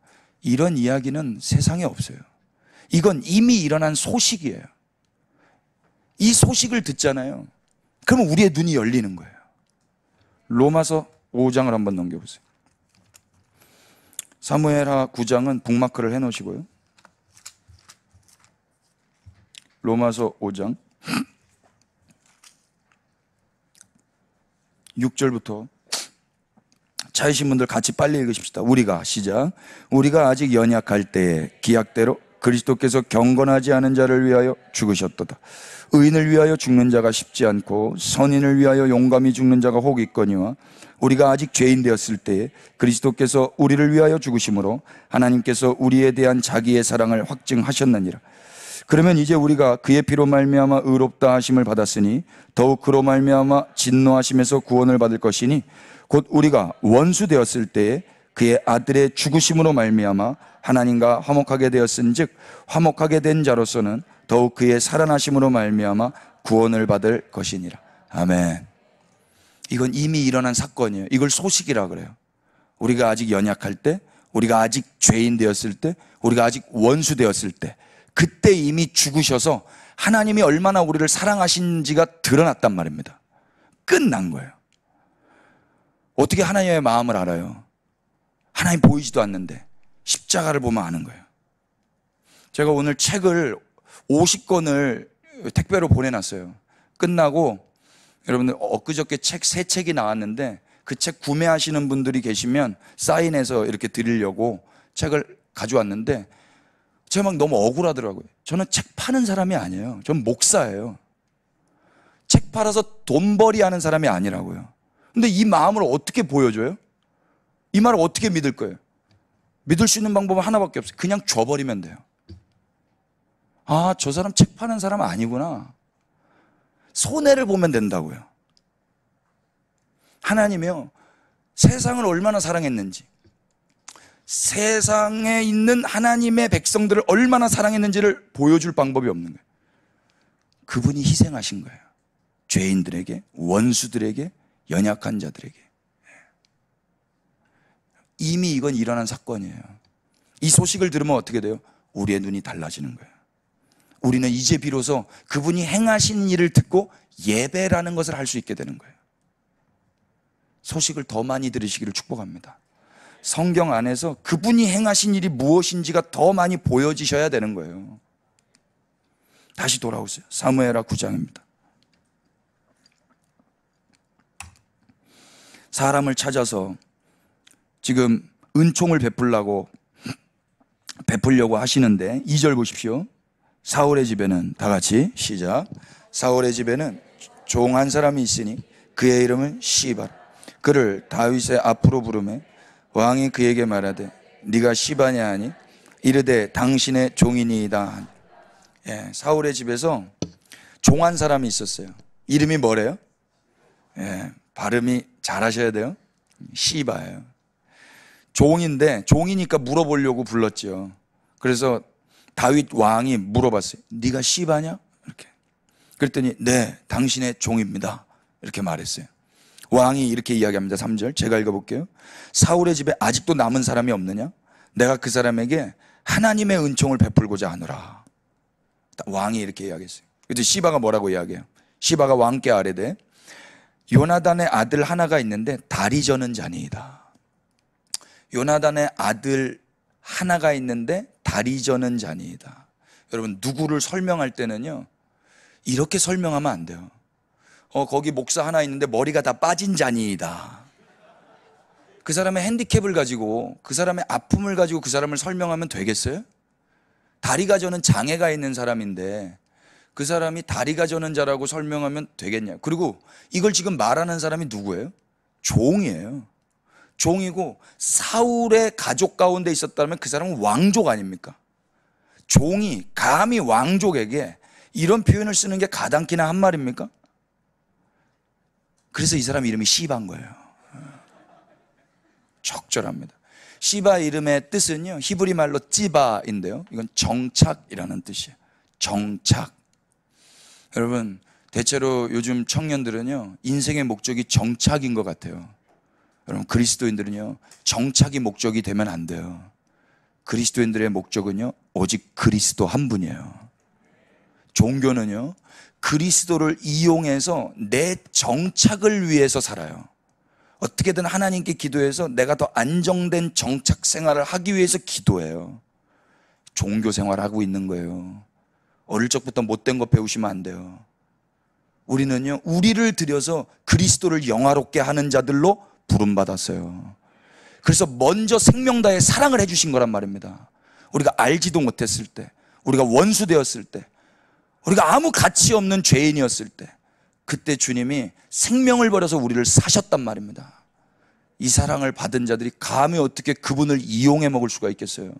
이런 이야기는 세상에 없어요. 이건 이미 일어난 소식이에요. 이 소식을 듣잖아요. 그러면 우리의 눈이 열리는 거예요. 로마서 5장을 한번 넘겨보세요. 사무엘하 9장은 북마크를 해놓으시고요. 로마서 5장 6절부터 차이신 분들 같이 빨리 읽으십시다. 우리가, 시작, 우리가 아직 연약할 때에 기약대로 그리스도께서 경건하지 않은 자를 위하여 죽으셨도다. 의인을 위하여 죽는 자가 쉽지 않고 선인을 위하여 용감히 죽는 자가 혹 있거니와 우리가 아직 죄인 되었을 때에 그리스도께서 우리를 위하여 죽으심으로 하나님께서 우리에 대한 자기의 사랑을 확증하셨느니라. 그러면 이제 우리가 그의 피로 말미암아 의롭다 하심을 받았으니 더욱 그로 말미암아 진노하심에서 구원을 받을 것이니 곧 우리가 원수 되었을 때에 그의 아들의 죽으심으로 말미암아 하나님과 화목하게 되었은즉 화목하게 된 자로서는 더욱 그의 살아나심으로 말미암아 구원을 받을 것이니라. 아멘. 이건 이미 일어난 사건이에요. 이걸 소식이라 그래요. 우리가 아직 연약할 때, 우리가 아직 죄인 되었을 때, 우리가 아직 원수 되었을 때, 그때 이미 죽으셔서 하나님이 얼마나 우리를 사랑하신지가 드러났단 말입니다. 끝난 거예요. 어떻게 하나님의 마음을 알아요? 하나님 보이지도 않는데 십자가를 보면 아는 거예요. 제가 오늘 책을 50권을 택배로 보내놨어요. 끝나고 여러분들 엊그저께 책 3책이 나왔는데 그 책 구매하시는 분들이 계시면 사인해서 이렇게 드리려고 책을 가져왔는데 제가 막 너무 억울하더라고요. 저는 책 파는 사람이 아니에요. 저는 목사예요. 책 팔아서 돈벌이 하는 사람이 아니라고요. 근데 이 마음을 어떻게 보여줘요? 이 말을 어떻게 믿을 거예요? 믿을 수 있는 방법은 하나밖에 없어요. 그냥 줘버리면 돼요. 아, 저 사람 책 파는 사람 아니구나. 손해를 보면 된다고요. 하나님이요, 세상을 얼마나 사랑했는지, 세상에 있는 하나님의 백성들을 얼마나 사랑했는지를 보여줄 방법이 없는 거예요. 그분이 희생하신 거예요. 죄인들에게, 원수들에게, 연약한 자들에게. 이미 이건 일어난 사건이에요. 이 소식을 들으면 어떻게 돼요? 우리의 눈이 달라지는 거예요. 우리는 이제 비로소 그분이 행하신 일을 듣고 예배라는 것을 할 수 있게 되는 거예요. 소식을 더 많이 들으시기를 축복합니다. 성경 안에서 그분이 행하신 일이 무엇인지가 더 많이 보여지셔야 되는 거예요. 다시 돌아오세요. 사무엘하 9장입니다. 사람을 찾아서 지금 은총을 베풀려고 하시는데 2절 보십시오. 사울의 집에는, 다 같이 시작. 사울의 집에는 종 한 사람이 있으니 그의 이름은 시바. 그를 다윗의 앞으로 부르매 왕이 그에게 말하되 네가 시바냐 하니 이르되 당신의 종이니이다. 예, 사울의 집에서 종 한 사람이 있었어요. 이름이 뭐래요? 예, 발음이 잘하셔야 돼요. 시바예요. 종인데 종이니까 물어보려고 불렀죠. 그래서 다윗 왕이 물어봤어요. 네가 시바냐? 이렇게. 그랬더니 네, 당신의 종입니다. 이렇게 말했어요. 왕이 이렇게 이야기합니다. 3절 제가 읽어볼게요. 사울의 집에 아직도 남은 사람이 없느냐? 내가 그 사람에게 하나님의 은총을 베풀고자 하노라. 왕이 이렇게 이야기했어요. 그래서 시바가 뭐라고 이야기해요? 시바가 왕께 아뢰되 요나단의 아들 하나가 있는데 다리 저는 자니이다. 요나단의 아들 하나가 있는데 다리 저는 자니이다. 여러분, 누구를 설명할 때는요, 이렇게 설명하면 안 돼요. 거기 목사 하나 있는데 머리가 다 빠진 자니이다. 그 사람의 핸디캡을 가지고, 그 사람의 아픔을 가지고 그 사람을 설명하면 되겠어요? 다리가 저는 장애가 있는 사람인데 그 사람이 다리가 저는 자라고 설명하면 되겠냐. 그리고 이걸 지금 말하는 사람이 누구예요? 종이에요. 종이고 사울의 가족 가운데 있었다면 그 사람은 왕족 아닙니까? 종이 감히 왕족에게 이런 표현을 쓰는 게 가당키나 한 말입니까? 그래서 이 사람 이름이 시바인 거예요. 적절합니다. 시바 이름의 뜻은요, 히브리 말로 찌바인데요, 이건 정착이라는 뜻이에요. 정착. 여러분, 대체로 요즘 청년들은요, 인생의 목적이 정착인 것 같아요. 여러분, 그리스도인들은요, 정착이 목적이 되면 안 돼요. 그리스도인들의 목적은요, 오직 그리스도 한 분이에요. 종교는요, 그리스도를 이용해서 내 정착을 위해서 살아요. 어떻게든 하나님께 기도해서 내가 더 안정된 정착 생활을 하기 위해서 기도해요. 종교 생활하고 있는 거예요. 어릴 적부터 못된 거 배우시면 안 돼요. 우리는요, 우리를 들여서 그리스도를 영화롭게 하는 자들로 부름받았어요. 그래서 먼저 생명 다해 사랑을 해주신 거란 말입니다. 우리가 알지도 못했을 때, 우리가 원수 되었을 때, 우리가 아무 가치 없는 죄인이었을 때, 그때 주님이 생명을 버려서 우리를 사셨단 말입니다. 이 사랑을 받은 자들이 감히 어떻게 그분을 이용해 먹을 수가 있겠어요?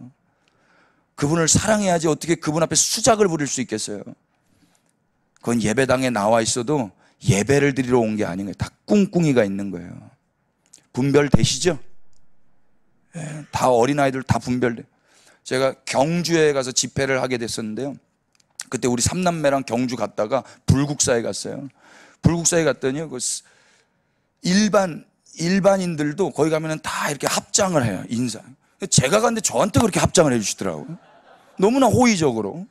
그분을 사랑해야지 어떻게 그분 앞에 수작을 부릴 수 있겠어요? 그건 예배당에 나와 있어도 예배를 드리러 온 게 아닌 거예요. 다 꿍꿍이가 있는 거예요. 분별되시죠? 예, 다 어린아이들 다 분별돼. 제가 경주에 가서 집회를 하게 됐었는데요, 그때 우리 삼남매랑 경주 갔다가 불국사에 갔어요. 불국사에 갔더니 그 일반인들도 거기 가면은 다 이렇게 합장을 해요. 인사. 제가 갔는데 저한테 그렇게 합장을 해주시더라고요. 너무나 호의적으로.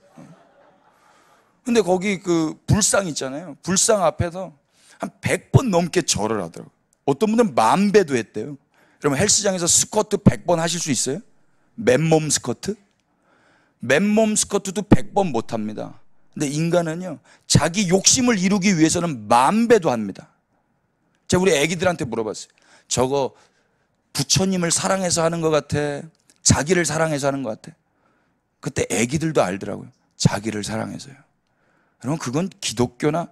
근데 거기 그 불상 있잖아요. 불상 앞에서 한 100번 넘게 절을 하더라고요. 어떤 분들은 10,000배도 했대요. 그러면 헬스장에서 스쿼트 100번 하실 수 있어요? 맨몸 스쿼트? 맨몸 스쿼트도 100번 못 합니다. 근데 인간은요, 자기 욕심을 이루기 위해서는 10,000배도 합니다. 제가 우리 애기들한테 물어봤어요. 저거 부처님을 사랑해서 하는 것 같아? 자기를 사랑해서 하는 것 같아? 그때 애기들도 알더라고요. 자기를 사랑해서요. 여러분, 그건 기독교나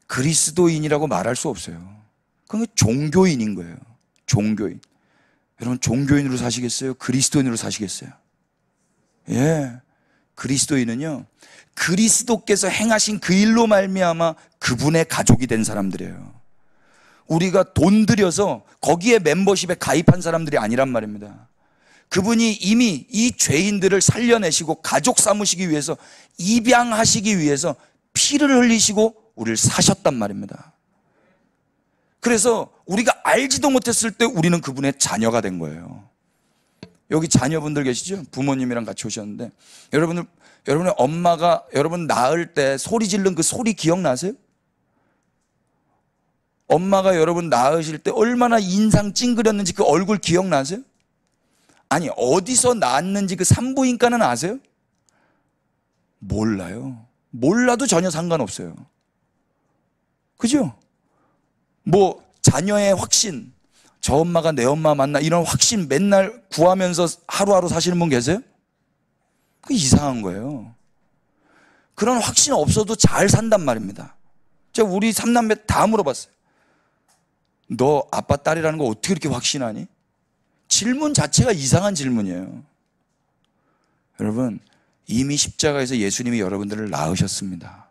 그리스도인이라고 말할 수 없어요. 그건 종교인인 거예요. 종교인. 여러분, 종교인으로 사시겠어요? 그리스도인으로 사시겠어요? 예, 그리스도인은요, 그리스도께서 행하신 그 일로 말미암아 그분의 가족이 된 사람들이에요. 우리가 돈 들여서 거기에 멤버십에 가입한 사람들이 아니란 말입니다. 그분이 이미 이 죄인들을 살려내시고 가족 삼으시기 위해서, 입양하시기 위해서 피를 흘리시고 우리를 사셨단 말입니다. 그래서 우리가 알지도 못했을 때 우리는 그분의 자녀가 된 거예요. 여기 자녀분들 계시죠? 부모님이랑 같이 오셨는데, 여러분의 엄마가 여러분 낳을 때 소리 지른 그 소리 기억나세요? 엄마가 여러분 낳으실 때 얼마나 인상 찡그렸는지 그 얼굴 기억나세요? 아니, 어디서 낳았는지 그 산부인과는 아세요? 몰라요. 몰라도 전혀 상관없어요. 그죠? 뭐 자녀의 확신, 저 엄마가 내 엄마 맞나, 이런 확신 맨날 구하면서 하루하루 사시는 분 계세요? 그 이상한 거예요. 그런 확신 없어도 잘 산단 말입니다. 제가 우리 삼남매 다 물어봤어요. 너 아빠 딸이라는 거 어떻게 그렇게 확신하니? 질문 자체가 이상한 질문이에요. 여러분, 이미 십자가에서 예수님이 여러분들을 낳으셨습니다.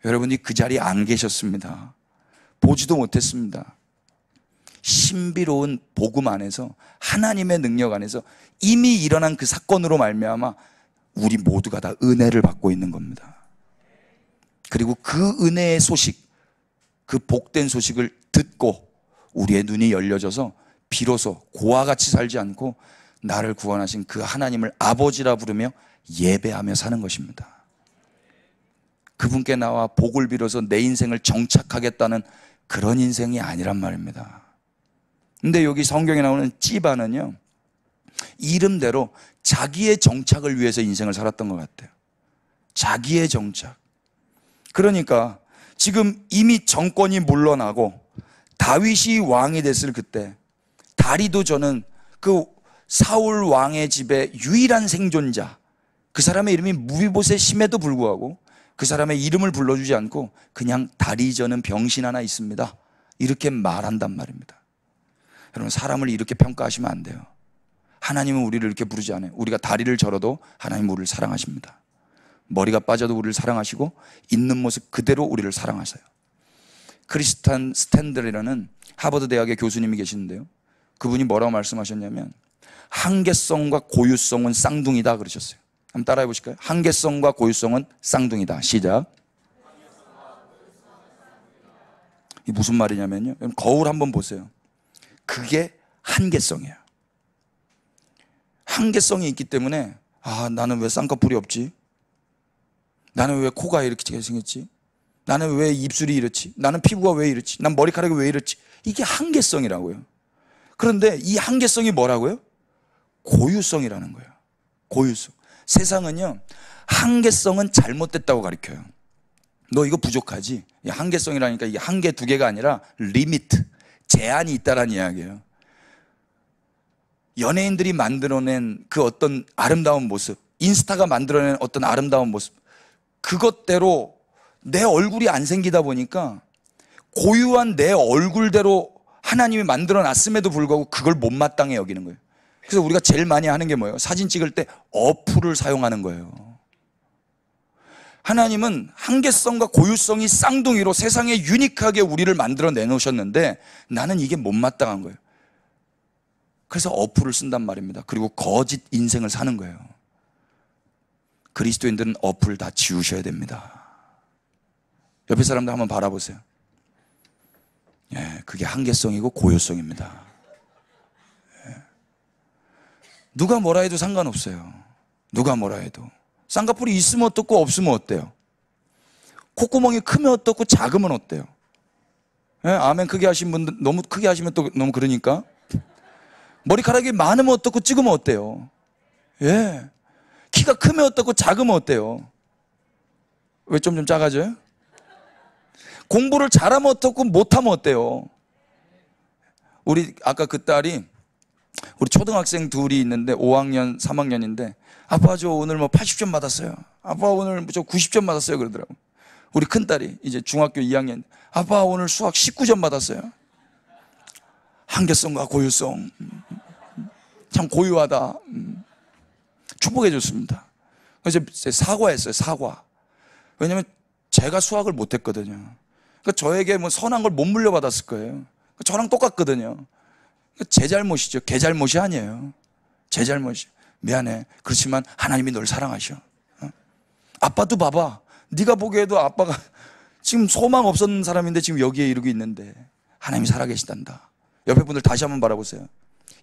여러분이 그 자리에 안 계셨습니다. 보지도 못했습니다. 신비로운 복음 안에서, 하나님의 능력 안에서 이미 일어난 그 사건으로 말미암아 우리 모두가 다 은혜를 받고 있는 겁니다. 그리고 그 은혜의 소식, 그 복된 소식을 듣고 우리의 눈이 열려져서 비로소 고와 같이 살지 않고 나를 구원하신 그 하나님을 아버지라 부르며 예배하며 사는 것입니다. 그분께 나와 복을 빌어서 내 인생을 정착하겠다는 그런 인생이 아니란 말입니다. 근데 여기 성경에 나오는 찌바는요, 이름대로 자기의 정착을 위해서 인생을 살았던 것 같아요. 자기의 정착. 그러니까 지금 이미 정권이 물러나고 다윗이 왕이 됐을 그때, 다리도 저는 그 사울 왕의 집의 유일한 생존자, 그 사람의 이름이 무비보셋임에도 불구하고 그 사람의 이름을 불러주지 않고 그냥 다리 저는 병신 하나 있습니다, 이렇게 말한단 말입니다. 여러분, 사람을 이렇게 평가하시면 안 돼요. 하나님은 우리를 이렇게 부르지 않아요. 우리가 다리를 절어도 하나님은 우리를 사랑하십니다. 머리가 빠져도 우리를 사랑하시고 있는 모습 그대로 우리를 사랑하세요. 크리스탄 스탠들이라는 하버드 대학의 교수님이 계시는데요, 그분이 뭐라고 말씀하셨냐면 한계성과 고유성은 쌍둥이다 그러셨어요. 한번 따라해 보실까요? 한계성과 고유성은 쌍둥이다. 시작. 이게 무슨 말이냐면요, 거울 한번 보세요. 그게 한계성이에요. 한계성이 있기 때문에 나는 왜 쌍꺼풀이 없지? 나는 왜 코가 이렇게 생겼지? 나는 왜 입술이 이렇지? 나는 피부가 왜 이렇지? 난 머리카락이 왜 이렇지? 이게 한계성이라고요. 그런데 이 한계성이 뭐라고요? 고유성이라는 거예요. 고유성. 세상은요, 한계성은 잘못됐다고 가르쳐요. 너 이거 부족하지? 한계성이라니까 이게 한 개, 두 개가 아니라 리미트, 제한이 있다라는 이야기예요. 연예인들이 만들어낸 그 어떤 아름다운 모습, 인스타가 만들어낸 어떤 아름다운 모습, 그것대로 내 얼굴이 안 생기다 보니까 고유한 내 얼굴대로 하나님이 만들어 놨음에도 불구하고 그걸 못마땅해 여기는 거예요. 그래서 우리가 제일 많이 하는 게 뭐예요? 사진 찍을 때 어플을 사용하는 거예요. 하나님은 한계성과 고유성이 쌍둥이로 세상에 유니크하게 우리를 만들어 내놓으셨는데 나는 이게 못마땅한 거예요. 그래서 어플을 쓴단 말입니다. 그리고 거짓 인생을 사는 거예요. 그리스도인들은 어플 다 지우셔야 됩니다. 옆에 사람들 한번 바라보세요. 그게 한계성이고 고유성입니다. 누가 뭐라 해도 상관없어요. 누가 뭐라 해도. 쌍꺼풀이 있으면 어떻고 없으면 어때요? 콧구멍이 크면 어떻고 작으면 어때요? 아멘 크게 하신 분들 너무 크게 하시면 또 너무 그러니까. 머리카락이 많으면 어떻고 적으면 어때요? 키가 크면 어떻고 작으면 어때요? 왜 좀 작아져요? 공부를 잘하면 어떻고 못하면 어때요? 우리 아까 그 딸이, 우리 초등학생 둘이 있는데 5학년 3학년인데 아빠 저 오늘 뭐 80점 받았어요, 아빠 오늘 저 90점 받았어요 그러더라고. 우리 큰딸이 이제 중학교 2학년, 아빠 오늘 수학 19점 받았어요. 한계성과 고유성, 참 고유하다. 축복해 줬습니다. 그래서 사과했어요. 사과. 왜냐면 제가 수학을 못했거든요. 그러니까 저에게 뭐 선한 걸 못 물려받았을 거예요. 저랑 똑같거든요. 제 잘못이죠. 걔 잘못이 아니에요. 제 잘못이. 미안해. 그렇지만 하나님이 널 사랑하셔. 아빠도 봐봐. 네가 보기에도 아빠가 지금 소망 없었는 사람인데 지금 여기에 이러고 있는데 하나님이 살아계시단다. 옆에 분들 다시 한번 바라보세요.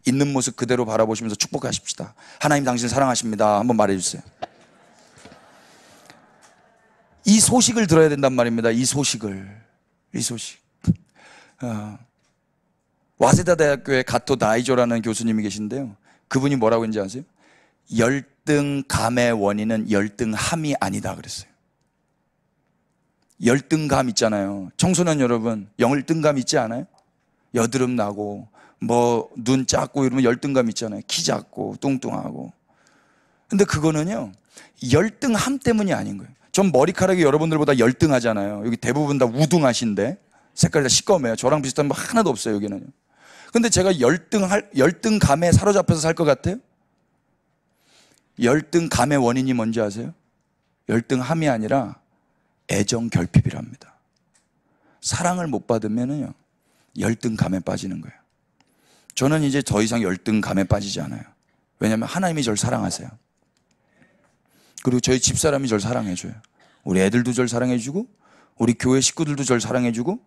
있는 모습 그대로 바라보시면서 축복하십시다. 하나님 당신을 사랑하십니다. 한번 말해주세요. 이 소식을 들어야 된단 말입니다. 이 소식을. 이 소식. 와세다 대학교에 가토 다이조라는 교수님이 계신데요, 그분이 뭐라고 했는지 아세요? 열등감의 원인은 열등함이 아니다 그랬어요. 열등감 있잖아요. 청소년 여러분, 열등감 있지 않아요? 여드름 나고 뭐 눈 작고 이러면 열등감 있잖아요. 키 작고 뚱뚱하고. 근데 그거는요 열등함 때문이 아닌 거예요. 전 머리카락이 여러분들보다 열등하잖아요. 여기 대부분 다 우등하신데 색깔이 다 시꺼매요. 저랑 비슷한 거 하나도 없어요, 여기는요. 근데 제가 열등감에 사로잡혀서 살 것 같아요? 열등감의 원인이 뭔지 아세요? 열등함이 아니라 애정 결핍이랍니다. 사랑을 못 받으면요 열등감에 빠지는 거예요. 저는 이제 더 이상 열등감에 빠지지 않아요. 왜냐하면 하나님이 저를 사랑하세요. 그리고 저희 집사람이 저를 사랑해줘요. 우리 애들도 저를 사랑해주고 우리 교회 식구들도 저를 사랑해주고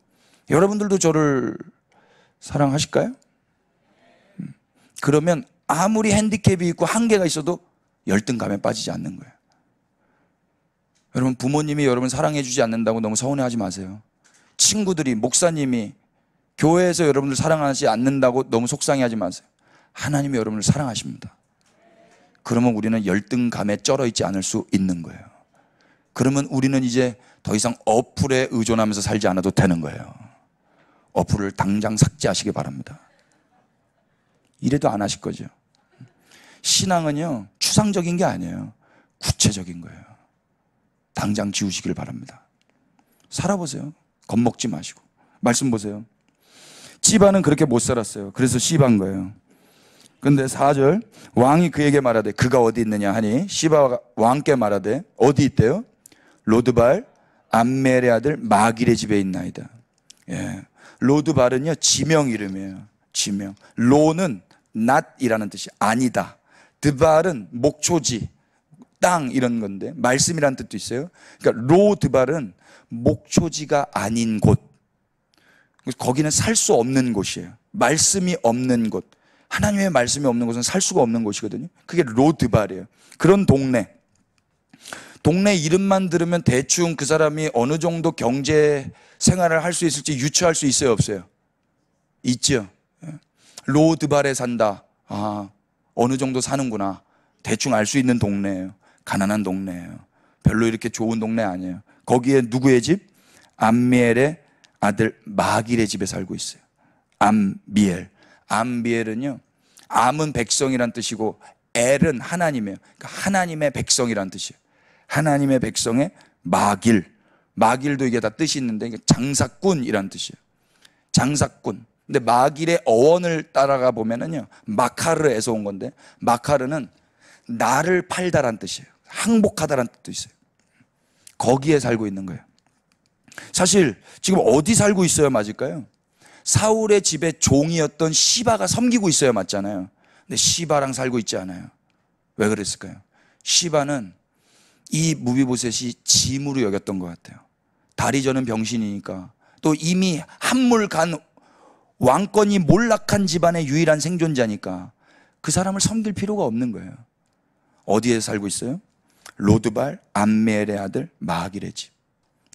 여러분들도 저를 사랑하실까요? 그러면 아무리 핸디캡이 있고 한계가 있어도 열등감에 빠지지 않는 거예요. 여러분, 부모님이 여러분 사랑해주지 않는다고 너무 서운해하지 마세요. 친구들이, 목사님이 교회에서 여러분들 사랑하지 않는다고 너무 속상해하지 마세요. 하나님이 여러분을 사랑하십니다. 그러면 우리는 열등감에 쩔어 있지 않을 수 있는 거예요. 그러면 우리는 이제 더 이상 어플에 의존하면서 살지 않아도 되는 거예요. 어플을 당장 삭제하시기 바랍니다. 이래도 안 하실 거죠. 신앙은요 추상적인 게 아니에요. 구체적인 거예요. 당장 지우시길 바랍니다. 살아보세요. 겁먹지 마시고. 말씀 보세요. 시바는 그렇게 못 살았어요. 그래서 시바인 거예요. 근데 4절, 왕이 그에게 말하되 그가 어디 있느냐 하니 시바가 왕께 말하되 어디 있대요? 로드발 암멜의 아들 마길의 집에 있나이다. 예. 로드발은요 지명 이름이에요. 지명. 로는 not이라는 뜻이 아니다. 드발은 목초지, 땅 이런 건데 말씀이라는 뜻도 있어요. 그러니까 로드발은 목초지가 아닌 곳. 거기는 살 수 없는 곳이에요. 말씀이 없는 곳. 하나님의 말씀이 없는 곳은 살 수가 없는 곳이거든요. 그게 로드발이에요. 그런 동네. 동네 이름만 들으면 대충 그 사람이 어느 정도 경제 생활을 할 수 있을지 유추할 수 있어요, 없어요? 있죠. 로드발에 산다. 아, 어느 정도 사는구나. 대충 알 수 있는 동네예요. 가난한 동네예요. 별로 이렇게 좋은 동네 아니에요. 거기에 누구의 집? 암미엘의 아들 마길의 집에 살고 있어요. 암미엘. 암미엘은요, 암은 백성이란 뜻이고 엘은 하나님이에요. 그러니까 하나님의 백성이란 뜻이에요. 하나님의 백성의 마길. 마길도 이게 다 뜻이 있는데 장사꾼이란 뜻이에요. 장사꾼. 근데 마길의 어원을 따라가 보면은요, 마카르에서 온 건데, 마카르는 나를 팔다란 뜻이에요. 항복하다란 뜻도 있어요. 거기에 살고 있는 거예요. 사실 지금 어디 살고 있어야 맞을까요? 사울의 집에 종이었던 시바가 섬기고 있어야 맞잖아요. 근데 시바랑 살고 있지 않아요. 왜 그랬을까요? 시바는 이 무비보셋이 짐으로 여겼던 것 같아요. 다리 저는 병신이니까, 또 이미 한물 간 왕권이 몰락한 집안의 유일한 생존자니까 그 사람을 섬길 필요가 없는 거예요. 어디에 살고 있어요? 로드발 암멜의 아들 마길의 집.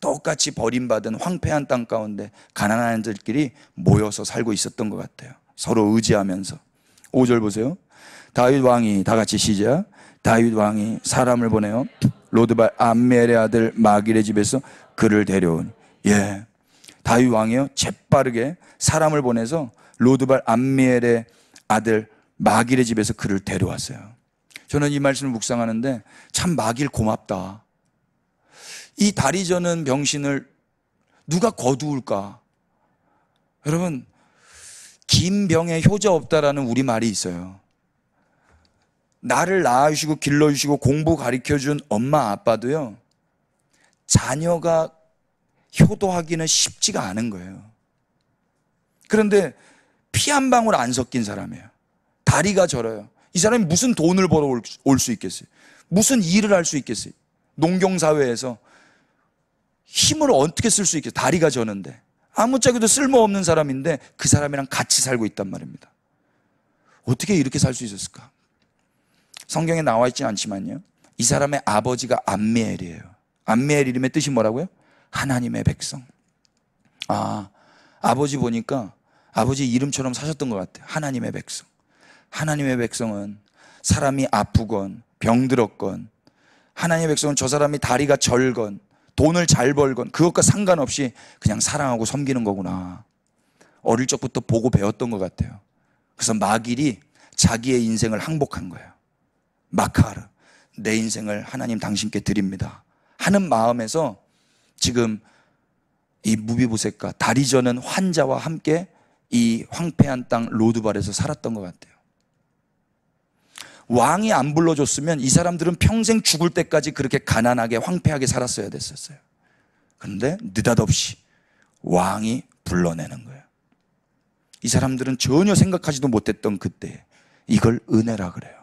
똑같이 버림받은 황폐한 땅 가운데 가난한 자들끼리 모여서 살고 있었던 것 같아요. 서로 의지하면서. 5절 보세요. 다윗 왕이, 다 같이 시작. 다윗 왕이 사람을 보내요. 로드발 암멜의 아들 마길의 집에서 그를 데려오니. 예, 다윗 왕이요 재빠르게 사람을 보내서 로드발 암멜의 아들 마길의 집에서 그를 데려왔어요. 저는 이 말씀을 묵상하는데 참 마길 고맙다. 이 다리 저는 병신을 누가 거두을까? 여러분, 긴 병에 효자 없다라는 우리말이 있어요. 나를 낳아주시고 길러주시고 공부 가르쳐준 엄마 아빠도요, 자녀가 효도하기는 쉽지가 않은 거예요. 그런데 피 한 방울 안 섞인 사람이에요. 다리가 저려요. 이 사람이 무슨 돈을 벌어 올 수 있겠어요? 무슨 일을 할 수 있겠어요? 농경사회에서 힘을 어떻게 쓸 수 있겠어요? 다리가 저는데. 아무짝에도 쓸모없는 사람인데 그 사람이랑 같이 살고 있단 말입니다. 어떻게 이렇게 살 수 있었을까? 성경에 나와 있지 않지만요, 이 사람의 아버지가 암미엘이에요. 암미엘 이름의 뜻이 뭐라고요? 하나님의 백성. 아, 아버지 보니까 아버지 이름처럼 사셨던 것 같아요. 하나님의 백성. 하나님의 백성은 사람이 아프건 병들었건, 하나님의 백성은 저 사람이 다리가 절건 돈을 잘 벌건 그것과 상관없이 그냥 사랑하고 섬기는 거구나. 어릴 적부터 보고 배웠던 것 같아요. 그래서 마길이 자기의 인생을 항복한 거예요. 마카르, 내 인생을 하나님 당신께 드립니다 하는 마음에서 지금 이 무비보셋과 다리 저는 환자와 함께 이 황폐한 땅 로드발에서 살았던 것 같아요. 왕이 안 불러줬으면 이 사람들은 평생 죽을 때까지 그렇게 가난하게 황폐하게 살았어야 됐었어요. 그런데 느닷없이 왕이 불러내는 거예요. 이 사람들은 전혀 생각하지도 못했던 그때 이걸 은혜라 그래요.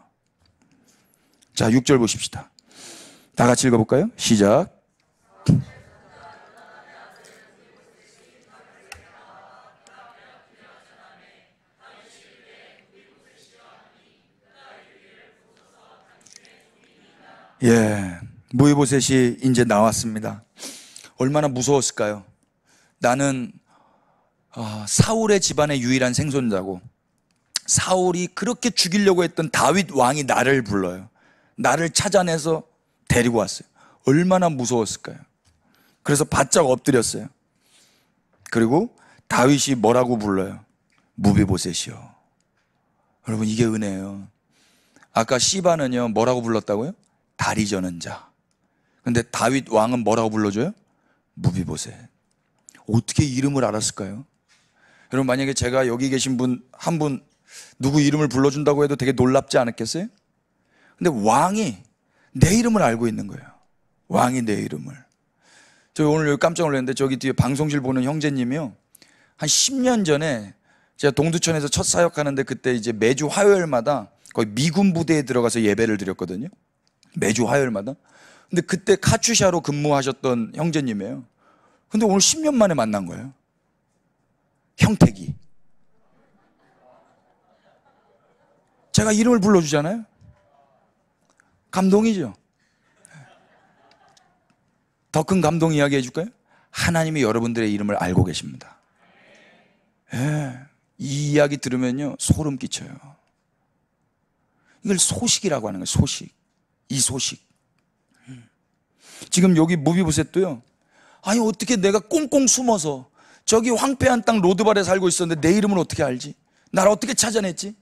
자, 6절 보십시다. 다 같이 읽어볼까요? 시작. 예, 무비보셋이 이제 나왔습니다. 얼마나 무서웠을까요? 나는 사울의 집안의 유일한 생존자고 사울이 그렇게 죽이려고 했던 다윗 왕이 나를 불러요. 나를 찾아내서 데리고 왔어요. 얼마나 무서웠을까요? 그래서 바짝 엎드렸어요. 그리고 다윗이 뭐라고 불러요? 무비보셋이요. 여러분, 이게 은혜예요. 아까 시바는요 뭐라고 불렀다고요? 다리 저는 자. 근데 다윗 왕은 뭐라고 불러줘요? 무비보셋. 어떻게 이름을 알았을까요? 여러분, 만약에 제가 여기 계신 분 한 분 누구 이름을 불러준다고 해도 되게 놀랍지 않았겠어요? 근데 왕이 내 이름을 알고 있는 거예요. 왕이 내 이름을. 저 오늘 여기 깜짝 놀랐는데 저기 뒤에 방송실 보는 형제님이요, 한 10년 전에 제가 동두천에서 첫 사역하는데 그때 이제 매주 화요일마다 거의 미군 부대에 들어가서 예배를 드렸거든요. 매주 화요일마다. 근데 그때 카츄샤로 근무하셨던 형제님이에요. 근데 오늘 10년 만에 만난 거예요. 형택이. 제가 이름을 불러주잖아요. 감동이죠. 더 큰 감동 이야기 해줄까요? 하나님이 여러분들의 이름을 알고 계십니다. 예, 이 이야기 들으면요 소름 끼쳐요. 이걸 소식이라고 하는 거예요. 소식. 이 소식. 지금 여기 무비보셋도요, 아니 어떻게 내가 꽁꽁 숨어서 저기 황폐한 땅 로드발에 살고 있었는데 내 이름을 어떻게 알지? 날 어떻게 찾아냈지?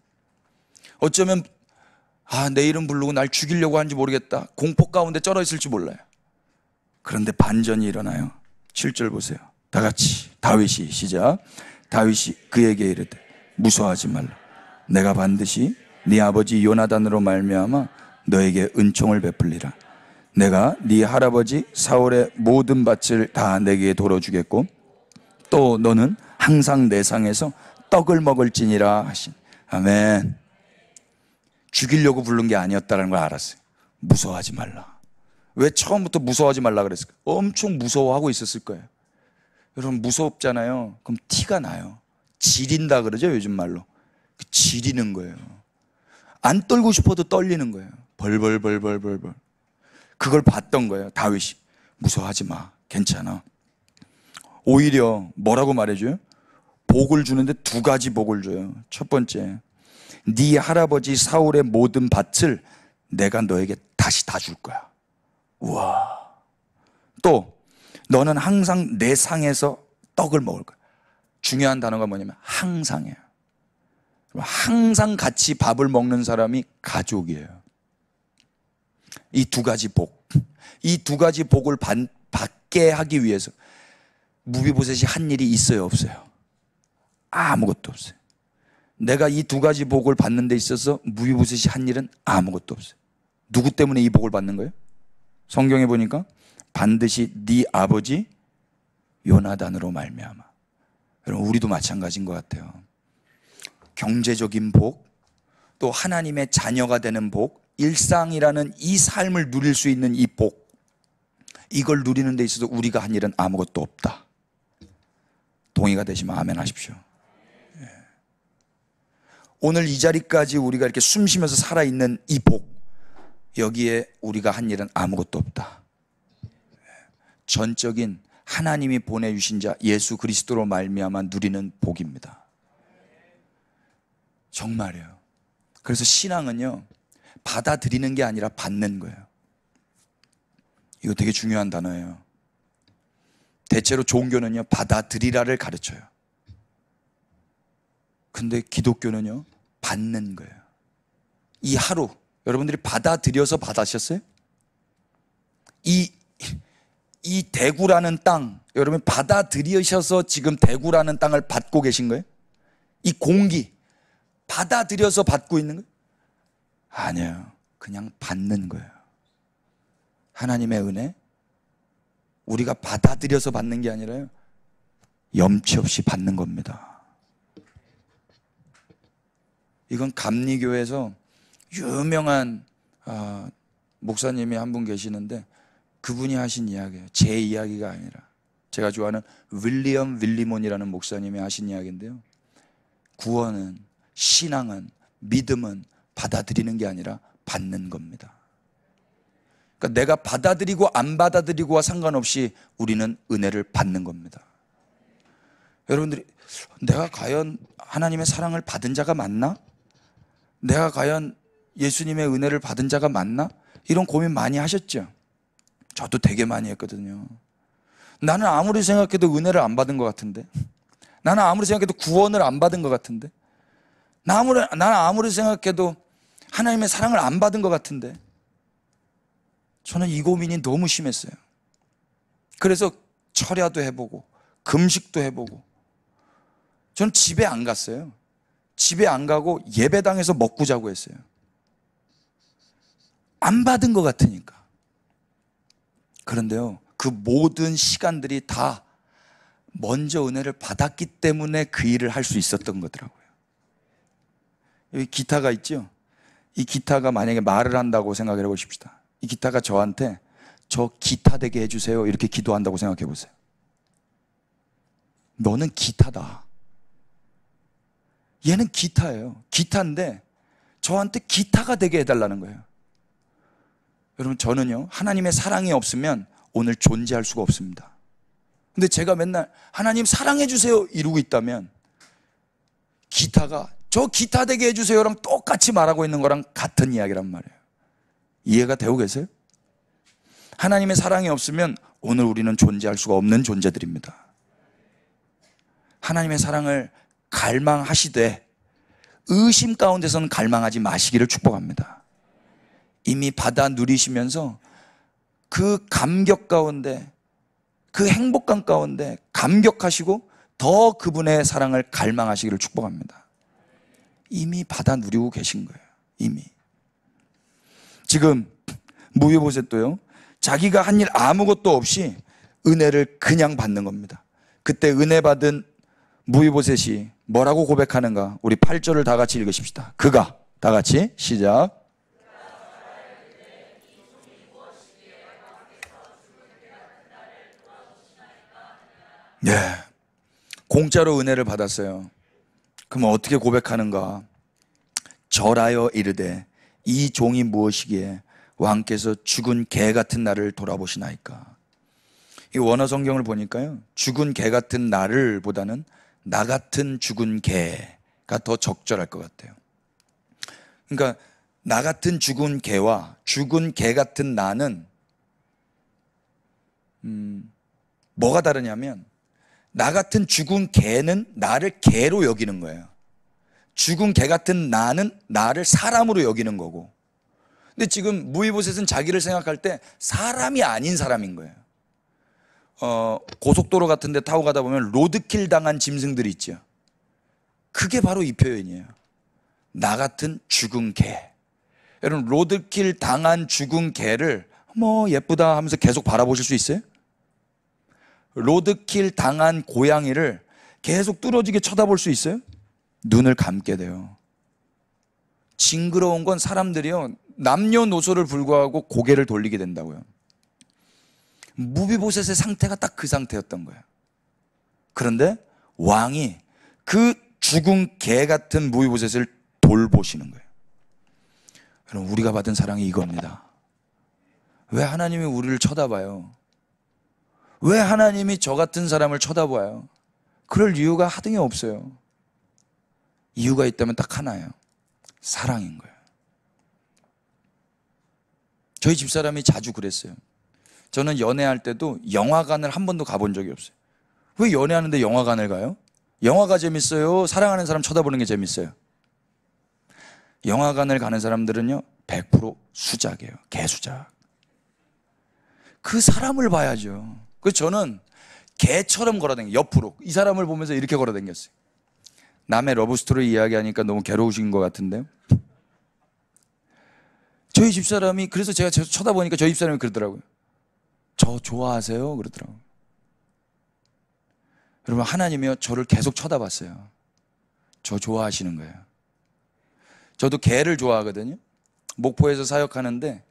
어쩌면 내 이름 부르고 날 죽이려고 하는지 모르겠다, 공포 가운데 쩔어 있을지 몰라요. 그런데 반전이 일어나요. 7절 보세요. 다 같이 다윗이 시작. 다윗이 그에게 이르되 무서워하지 말라. 내가 반드시 네 아버지 요나단으로 말미암아 너에게 은총을 베풀리라. 내가 네 할아버지 사울의 모든 밭을 다 내게 돌어주겠고 또 너는 항상 내 상에서 떡을 먹을지니라 하신. 아멘. 죽이려고 부른 게 아니었다는 걸 알았어요. 무서워하지 말라. 왜 처음부터 무서워하지 말라 그랬을까요? 엄청 무서워하고 있었을 거예요. 여러분, 무섭잖아요. 그럼 티가 나요. 지린다 그러죠, 요즘 말로. 지리는 거예요. 안 떨고 싶어도 떨리는 거예요. 벌벌벌벌벌벌. 그걸 봤던 거예요, 다윗이. 무서워하지 마, 괜찮아. 오히려 뭐라고 말해줘요? 복을 주는데 두 가지 복을 줘요. 첫 번째, 네 할아버지 사울의 모든 밭을 내가 너에게 다시 다 줄 거야. 우와. 또 너는 항상 내 상에서 떡을 먹을 거야. 중요한 단어가 뭐냐면 항상이에요. 항상 같이 밥을 먹는 사람이 가족이에요. 이 두 가지 복, 이 두 가지 복을 받게 하기 위해서 무비보셋이 한 일이 있어요, 없어요? 아무것도 없어요. 내가 이 두 가지 복을 받는 데 있어서 무비보셋이 한 일은 아무것도 없어요. 누구 때문에 이 복을 받는 거예요? 성경에 보니까 반드시 네 아버지 요나단으로 말미암아. 여러분, 우리도 마찬가지인 것 같아요. 경제적인 복, 또 하나님의 자녀가 되는 복, 일상이라는 이 삶을 누릴 수 있는 이 복, 이걸 누리는 데 있어서 우리가 한 일은 아무것도 없다. 동의가 되시면 아멘 하십시오. 오늘 이 자리까지 우리가 이렇게 숨 쉬면서 살아있는 이 복, 여기에 우리가 한 일은 아무것도 없다. 전적인 하나님이 보내주신 자 예수 그리스도로 말미암아 누리는 복입니다. 정말이에요. 그래서 신앙은요, 받아들이는 게 아니라 받는 거예요. 이거 되게 중요한 단어예요. 대체로 종교는요, 받아들이라를 가르쳐요. 근데 기독교는요, 받는 거예요. 이 하루 여러분들이 받아들여서 받으셨어요? 이 이 대구라는 땅, 여러분 받아들이셔서 지금 대구라는 땅을 받고 계신 거예요? 이 공기 받아들여서 받고 있는 거예요? 아니에요. 그냥 받는 거예요. 하나님의 은혜, 우리가 받아들여서 받는 게 아니라요, 염치 없이 받는 겁니다. 이건 감리교에서 유명한 목사님이 한 분 계시는데 그분이 하신 이야기예요. 제 이야기가 아니라 제가 좋아하는 윌리엄 윌리몬이라는 목사님이 하신 이야기인데요, 구원은, 신앙은, 믿음은 받아들이는 게 아니라 받는 겁니다. 그러니까 내가 받아들이고 안 받아들이고와 상관없이 우리는 은혜를 받는 겁니다. 여러분들이 내가 과연 하나님의 사랑을 받은 자가 맞나? 내가 과연 예수님의 은혜를 받은 자가 맞나? 이런 고민 많이 하셨죠? 저도 되게 많이 했거든요. 나는 아무리 생각해도 은혜를 안 받은 것 같은데, 나는 아무리 생각해도 구원을 안 받은 것 같은데, 나는 아무리 생각해도 하나님의 사랑을 안 받은 것 같은데, 저는 이 고민이 너무 심했어요. 그래서 철야도 해보고 금식도 해보고, 저는 집에 안 갔어요. 집에 안 가고 예배당에서 먹고 자고 했어요. 안 받은 것 같으니까. 그런데요, 그 모든 시간들이 다 먼저 은혜를 받았기 때문에 그 일을 할 수 있었던 거더라고요. 여기 기타가 있죠? 이 기타가 만약에 말을 한다고 생각해 보십시다. 이 기타가 저한테 저 기타 되게 해주세요 이렇게 기도한다고 생각해 보세요. 너는 기타다. 얘는 기타예요. 기타인데 저한테 기타가 되게 해달라는 거예요. 여러분, 저는요, 하나님의 사랑이 없으면 오늘 존재할 수가 없습니다. 근데 제가 맨날 하나님 사랑해 주세요 이러고 있다면 기타가 저 기타 되게 해주세요랑 똑같이 말하고 있는 거랑 같은 이야기란 말이에요. 이해가 되고 계세요? 하나님의 사랑이 없으면 오늘 우리는 존재할 수가 없는 존재들입니다. 하나님의 사랑을 갈망하시되 의심 가운데서는 갈망하지 마시기를 축복합니다. 이미 받아 누리시면서 그 감격 가운데, 그 행복감 가운데 감격하시고 더 그분의 사랑을 갈망하시기를 축복합니다. 이미 받아 누리고 계신 거예요. 이미. 지금 무비보셋도요, 자기가 한 일 아무것도 없이 은혜를 그냥 받는 겁니다. 그때 은혜 받은 무비보셋이 뭐라고 고백하는가? 우리 8절을 다 같이 읽으십시다. 그가, 다 같이 시작. 네, 공짜로 은혜를 받았어요. 그럼 어떻게 고백하는가? 절하여 이르되 이 종이 무엇이기에 왕께서 죽은 개 같은 나를 돌아보시나이까. 이 원어 성경을 보니까요, 죽은 개 같은 나를 보다는 나 같은 죽은 개가 더 적절할 것 같아요. 그러니까 나 같은 죽은 개와 죽은 개 같은 나는 뭐가 다르냐면, 나 같은 죽은 개는 나를 개로 여기는 거예요. 죽은 개 같은 나는 나를 사람으로 여기는 거고. 근데 지금 무비보셋은 자기를 생각할 때 사람이 아닌 사람인 거예요. 고속도로 같은 데 타고 가다 보면 로드킬 당한 짐승들이 있죠. 그게 바로 이 표현이에요. 나 같은 죽은 개. 여러분, 로드킬 당한 죽은 개를 뭐 예쁘다 하면서 계속 바라보실 수 있어요? 로드킬 당한 고양이를 계속 뚫어지게 쳐다볼 수 있어요? 눈을 감게 돼요. 징그러운 건 사람들이요, 남녀노소를 불구하고 고개를 돌리게 된다고요. 무비보셋의 상태가 딱 그 상태였던 거예요. 그런데 왕이 그 죽은 개 같은 무비보셋을 돌보시는 거예요. 여러분, 우리가 받은 사랑이 이겁니다. 왜 하나님이 우리를 쳐다봐요? 왜 하나님이 저 같은 사람을 쳐다봐요? 그럴 이유가 하등이 없어요. 이유가 있다면 딱 하나예요. 사랑인 거예요. 저희 집사람이 자주 그랬어요. 저는 연애할 때도 영화관을 한 번도 가본 적이 없어요. 왜 연애하는데 영화관을 가요? 영화가 재밌어요? 사랑하는 사람 쳐다보는 게 재밌어요? 영화관을 가는 사람들은요, 100% 수작이에요. 개수작. 그 사람을 봐야죠. 그래서 저는 개처럼 걸어다녀요. 옆으로. 이 사람을 보면서 이렇게 걸어다녔어요. 남의 러브스토리 이야기하니까 너무 괴로우신 것 같은데요. 저희 집사람이, 그래서 제가 쳐다보니까 저희 집사람이 그러더라고요. 저 좋아하세요? 그러더라고요. 여러분, 하나님이요 저를 계속 쳐다봤어요. 저 좋아하시는 거예요. 저도 개를 좋아하거든요. 목포에서 사역하는데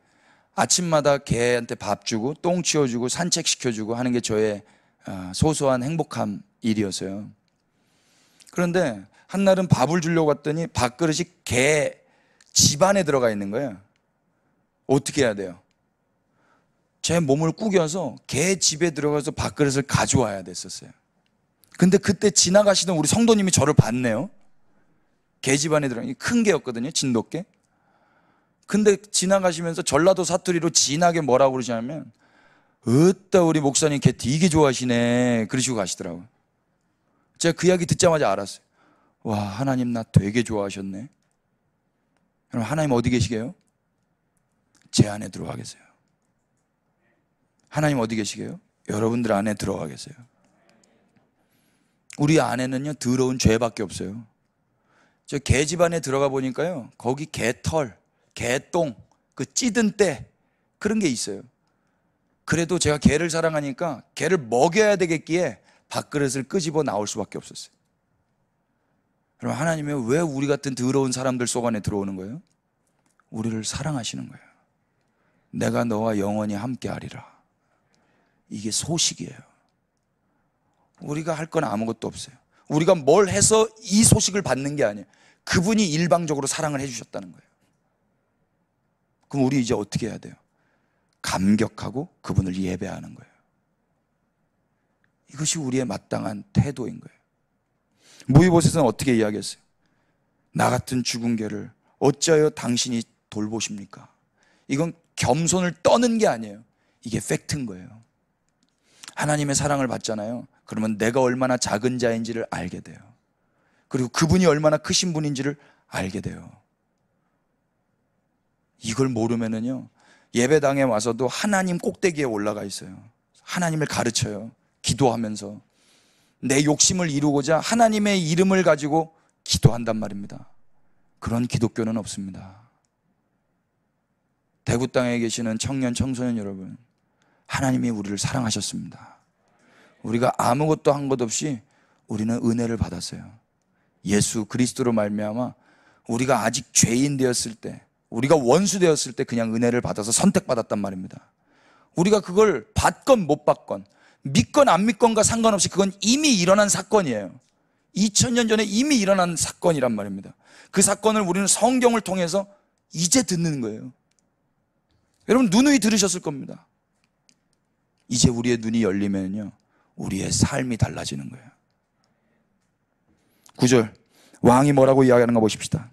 아침마다 개한테 밥 주고 똥 치워주고 산책시켜주고 하는 게 저의 소소한 행복한 일이었어요. 그런데 한날은 밥을 주려고 갔더니 밥그릇이 개 집 안에 들어가 있는 거예요. 어떻게 해야 돼요? 제 몸을 구겨서 개 집에 들어가서 밥그릇을 가져와야 됐었어요. 근데 그때 지나가시던 우리 성도님이 저를 봤네요. 개 집 안에 들어가, 큰 개였거든요. 진돗개. 근데 지나가시면서 전라도 사투리로 진하게 뭐라고 그러시냐면, 으따 우리 목사님 개 되게 좋아하시네, 그러시고 가시더라고요. 제가 그 이야기 듣자마자 알았어요. 와, 하나님 나 되게 좋아하셨네. 그럼 하나님 어디 계시게요? 제 안에 들어와 계세요. 하나님 어디 계시게요? 여러분들 안에 들어와 계세요. 우리 안에는요 더러운 죄밖에 없어요. 저 개집 안에 들어가 보니까요, 거기 개털, 개똥, 그 찌든 때 그런 게 있어요. 그래도 제가 개를 사랑하니까 개를 먹여야 되겠기에 밥그릇을 끄집어 나올 수밖에 없었어요. 그럼 하나님이 왜 우리 같은 더러운 사람들 속 안에 들어오는 거예요? 우리를 사랑하시는 거예요. 내가 너와 영원히 함께하리라. 이게 소식이에요. 우리가 할 건 아무것도 없어요. 우리가 뭘 해서 이 소식을 받는 게 아니에요. 그분이 일방적으로 사랑을 해주셨다는 거예요. 그럼 우리 이제 어떻게 해야 돼요? 감격하고 그분을 예배하는 거예요. 이것이 우리의 마땅한 태도인 거예요. 무이보셋은 어떻게 이야기했어요? 나 같은 죽은 개를 어찌하여 당신이 돌보십니까? 이건 겸손을 떠는 게 아니에요. 이게 팩트인 거예요. 하나님의 사랑을 받잖아요. 그러면 내가 얼마나 작은 자인지를 알게 돼요. 그리고 그분이 얼마나 크신 분인지를 알게 돼요. 이걸 모르면은요, 예배당에 와서도 하나님 꼭대기에 올라가 있어요. 하나님을 가르쳐요. 기도하면서 내 욕심을 이루고자 하나님의 이름을 가지고 기도한단 말입니다. 그런 기독교는 없습니다. 대구 땅에 계시는 청년, 청소년 여러분, 하나님이 우리를 사랑하셨습니다. 우리가 아무것도 한 것 없이 우리는 은혜를 받았어요. 예수 그리스도로 말미암아 우리가 아직 죄인 되었을 때, 우리가 원수 되었을 때 그냥 은혜를 받아서 선택받았단 말입니다. 우리가 그걸 받건 못 받건, 믿건 안 믿건과 상관없이 그건 이미 일어난 사건이에요. 2000년 전에 이미 일어난 사건이란 말입니다. 그 사건을 우리는 성경을 통해서 이제 듣는 거예요. 여러분 누누이 들으셨을 겁니다. 이제 우리의 눈이 열리면요, 우리의 삶이 달라지는 거예요. 9절, 왕이 뭐라고 이야기하는가 보십시다.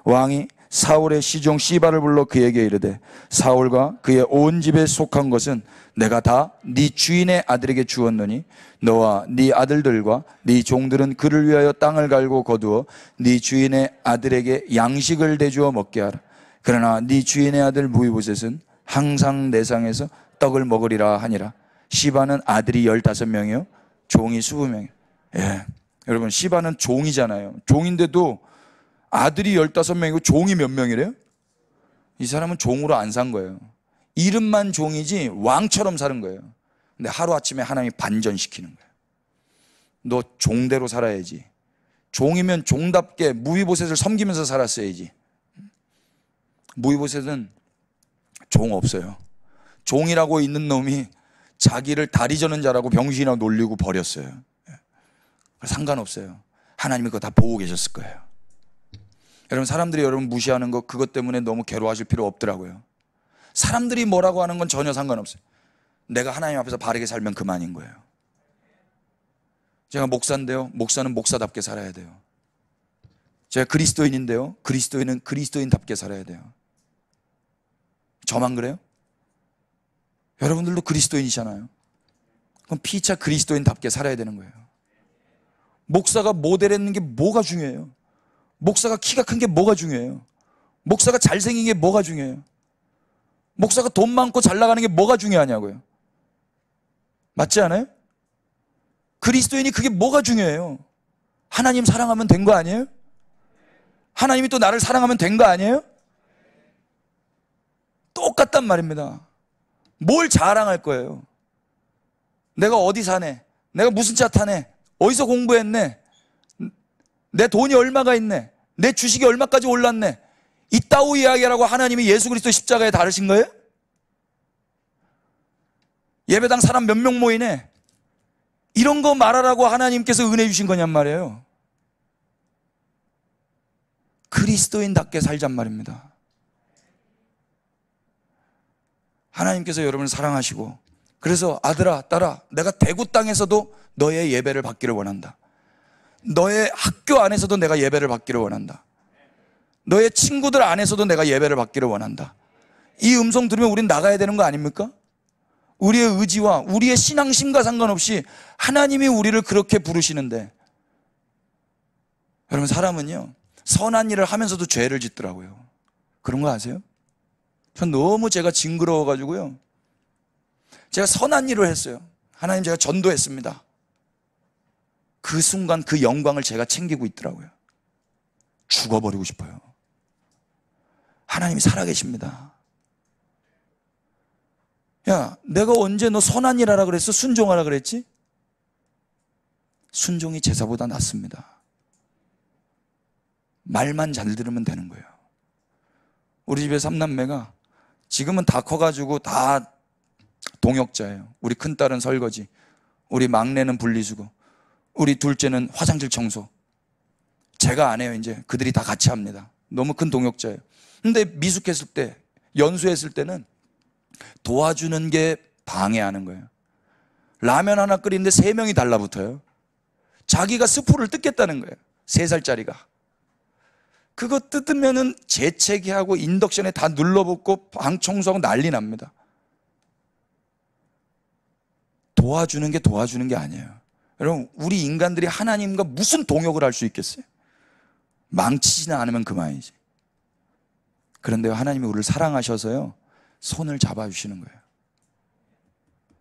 왕이 사울의 시종 시바를 불러 그에게 이르되, 사울과 그의 온 집에 속한 것은 내가 다 네 주인의 아들에게 주었노니 너와 네 아들들과 네 종들은 그를 위하여 땅을 갈고 거두어 네 주인의 아들에게 양식을 대주어 먹게 하라. 그러나 네 주인의 아들 무이보셋은 항상 내 상에서 떡을 먹으리라 하니라. 시바는 아들이 15명이요 종이 20명이요. 예. 여러분, 시바는 종이잖아요. 종인데도 아들이 15명이고 종이 몇 명이래요? 이 사람은 종으로 안 산 거예요. 이름만 종이지 왕처럼 사는 거예요. 근데 하루아침에 하나님이 반전시키는 거예요. 너 종대로 살아야지. 종이면 종답게 무이보셋을 섬기면서 살았어야지. 무이보셋은 종 없어요. 종이라고 있는 놈이 자기를 다리 저는 자라고 병신이라고 놀리고 버렸어요. 상관없어요. 하나님이 그거 다 보고 계셨을 거예요. 여러분, 사람들이 여러분 무시하는 거, 그것 때문에 너무 괴로워하실 필요 없더라고요. 사람들이 뭐라고 하는 건 전혀 상관없어요. 내가 하나님 앞에서 바르게 살면 그만인 거예요. 제가 목사인데요, 목사는 목사답게 살아야 돼요. 제가 그리스도인인데요, 그리스도인은 그리스도인답게 살아야 돼요. 저만 그래요? 여러분들도 그리스도인이잖아요. 그럼 피차 그리스도인답게 살아야 되는 거예요. 목사가 모델했는 게 뭐가 중요해요? 목사가 키가 큰 게 뭐가 중요해요? 목사가 잘생긴 게 뭐가 중요해요? 목사가 돈 많고 잘 나가는 게 뭐가 중요하냐고요. 맞지 않아요? 그리스도인이 그게 뭐가 중요해요? 하나님 사랑하면 된 거 아니에요? 하나님이 또 나를 사랑하면 된 거 아니에요? 똑같단 말입니다. 뭘 자랑할 거예요? 내가 어디 사네? 내가 무슨 차 타네? 어디서 공부했네? 내 돈이 얼마가 있네? 내 주식이 얼마까지 올랐네? 이따위 이야기라고 하나님이 예수 그리스도 십자가에 달으신 거예요? 예배당 사람 몇 명 모이네? 이런 거 말하라고 하나님께서 은혜 주신 거냔 말이에요. 그리스도인답게 살잔 말입니다. 하나님께서 여러분을 사랑하시고, 그래서 아들아, 딸아, 내가 대구 땅에서도 너의 예배를 받기를 원한다. 너의 학교 안에서도 내가 예배를 받기를 원한다. 너의 친구들 안에서도 내가 예배를 받기를 원한다. 이 음성 들으면 우린 나가야 되는 거 아닙니까? 우리의 의지와 우리의 신앙심과 상관없이 하나님이 우리를 그렇게 부르시는데, 여러분, 사람은요 선한 일을 하면서도 죄를 짓더라고요. 그런 거 아세요? 전 너무 제가 징그러워가지고요, 제가 선한 일을 했어요. 하나님, 제가 전도했습니다. 그 순간 그 영광을 제가 챙기고 있더라고요. 죽어버리고 싶어요. 하나님이 살아계십니다. 야, 내가 언제 너 선한 일 하라 그랬어? 순종하라 그랬지? 순종이 제사보다 낫습니다. 말만 잘 들으면 되는 거예요. 우리 집에 삼남매가 지금은 다 커가지고 다 동역자예요. 우리 큰딸은 설거지, 우리 막내는 분리수거, 우리 둘째는 화장실 청소. 제가 안 해요. 이제 그들이 다 같이 합니다. 너무 큰 동역자예요. 근데 미숙했을 때, 연수했을 때는 도와주는 게 방해하는 거예요. 라면 하나 끓이는데 3명이 달라붙어요. 자기가 스프를 뜯겠다는 거예요. 3살짜리가. 그거 뜯으면은 재채기하고 인덕션에 다 눌러붙고 방 청소하고 난리 납니다. 도와주는 게 도와주는 게 아니에요. 여러분, 우리 인간들이 하나님과 무슨 동역을 할 수 있겠어요? 망치지는 않으면 그만이지. 그런데 하나님이 우리를 사랑하셔서요, 손을 잡아주시는 거예요.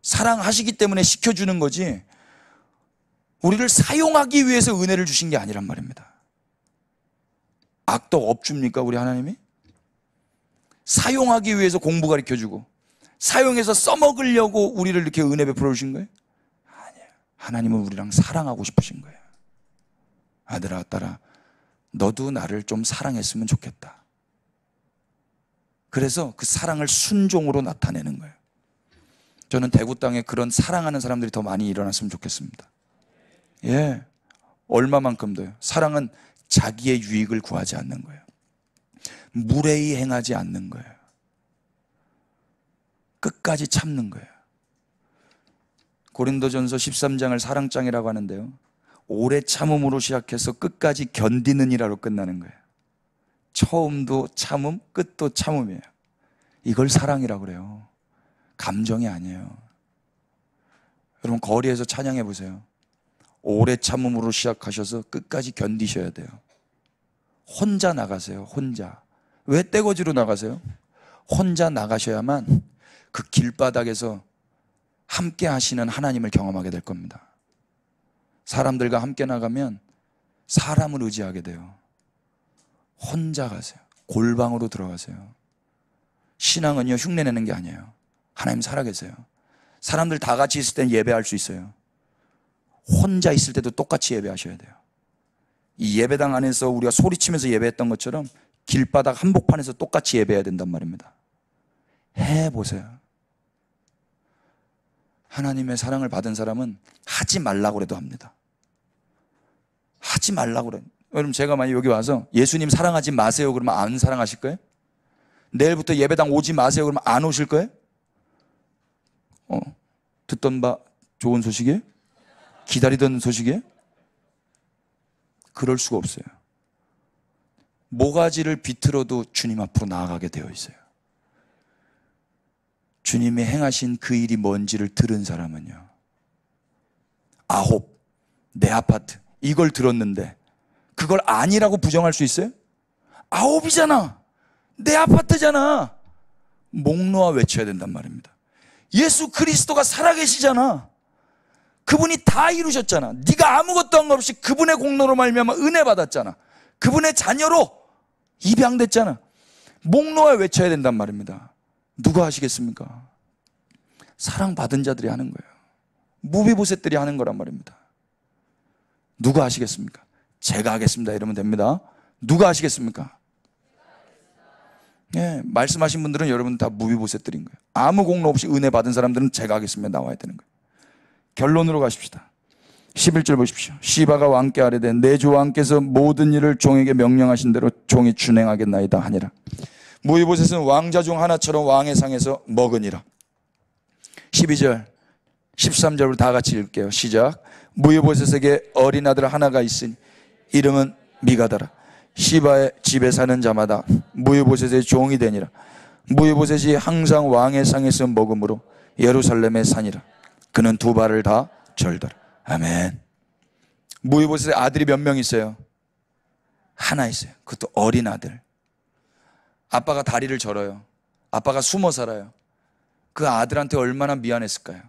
사랑하시기 때문에 시켜주는 거지, 우리를 사용하기 위해서 은혜를 주신 게 아니란 말입니다. 악덕 업줍니까 우리 하나님이? 사용하기 위해서 공부 가르쳐주고 사용해서 써먹으려고 우리를 이렇게 은혜 베풀어 주신 거예요? 아니에요. 하나님은 우리랑 사랑하고 싶으신 거예요. 아들아, 딸아, 너도 나를 좀 사랑했으면 좋겠다. 그래서 그 사랑을 순종으로 나타내는 거예요. 저는 대구 땅에 그런 사랑하는 사람들이 더 많이 일어났으면 좋겠습니다. 예, 얼마만큼도요. 사랑은 자기의 유익을 구하지 않는 거예요. 무례히 행하지 않는 거예요. 끝까지 참는 거예요. 고린도전서 13장을 사랑장이라고 하는데요, 오래 참음으로 시작해서 끝까지 견디는 이라로 끝나는 거예요. 처음도 참음, 끝도 참음이에요. 이걸 사랑이라고 그래요. 감정이 아니에요. 여러분, 거리에서 찬양해 보세요. 오래 참음으로 시작하셔서 끝까지 견디셔야 돼요. 혼자 나가세요. 혼자. 왜 떼거지로 나가세요? 혼자 나가셔야만 그 길바닥에서 함께 하시는 하나님을 경험하게 될 겁니다. 사람들과 함께 나가면 사람을 의지하게 돼요. 혼자 가세요. 골방으로 들어가세요. 신앙은요, 흉내내는 게 아니에요. 하나님 살아계세요. 사람들 다 같이 있을 땐 예배할 수 있어요. 혼자 있을 때도 똑같이 예배하셔야 돼요. 이 예배당 안에서 우리가 소리치면서 예배했던 것처럼 길바닥 한복판에서 똑같이 예배해야 된단 말입니다. 해보세요. 하나님의 사랑을 받은 사람은 하지 말라고 해도 합니다. 하지 말라고 그래. 여러분, 제가 만약 여기 와서 예수님 사랑하지 마세요 그러면 안 사랑하실 거예요? 내일부터 예배당 오지 마세요 그러면 안 오실 거예요? 듣던 바 좋은 소식이에요? 기다리던 소식이에요? 그럴 수가 없어요. 모가지를 비틀어도 주님 앞으로 나아가게 되어 있어요. 주님이 행하신 그 일이 뭔지를 들은 사람은요, 9, 내 아파트, 이걸 들었는데 그걸 아니라고 부정할 수 있어요? 9이잖아. 내 아파트잖아. 목 놓아 외쳐야 된단 말입니다. 예수 그리스도가 살아계시잖아. 그분이 다 이루셨잖아. 네가 아무것도 한 것 없이 그분의 공로로 말미암아 은혜 받았잖아. 그분의 자녀로 입양됐잖아. 목 놓아 외쳐야 된단 말입니다. 누가 하시겠습니까? 사랑받은 자들이 하는 거예요. 무비보셋들이 하는 거란 말입니다. 누가 하시겠습니까? 제가 하겠습니다 이러면 됩니다. 누가 하시겠습니까? 예, 말씀하신 분들은 여러분 다 무비보셋들인 거예요. 아무 공로 없이 은혜 받은 사람들은 제가 하겠습니다 나와야 되는 거예요. 결론으로 가십시다. 11절 보십시오. 시바가 왕께 아뢰되 내 주 왕께서 모든 일을 종에게 명령하신 대로 종이 준행하겠나이다 하니라. 무비보셋은 왕자 중 하나처럼 왕의 상에서 먹으니라. 12절 13절로 다 같이 읽을게요. 시작. 무비보셋에게 어린 아들 하나가 있으니 이름은 미가다라. 시바의 집에 사는 자마다 무비보셋의 종이 되니라. 무비보셋이 항상 왕의 상에서 먹음으로 예루살렘에 사니라. 그는 두 발을 다 절더라. 아멘. 무비보셋의 아들이 몇 명 있어요? 하나 있어요. 그것도 어린 아들. 아빠가 다리를 절어요. 아빠가 숨어 살아요. 그 아들한테 얼마나 미안했을까요?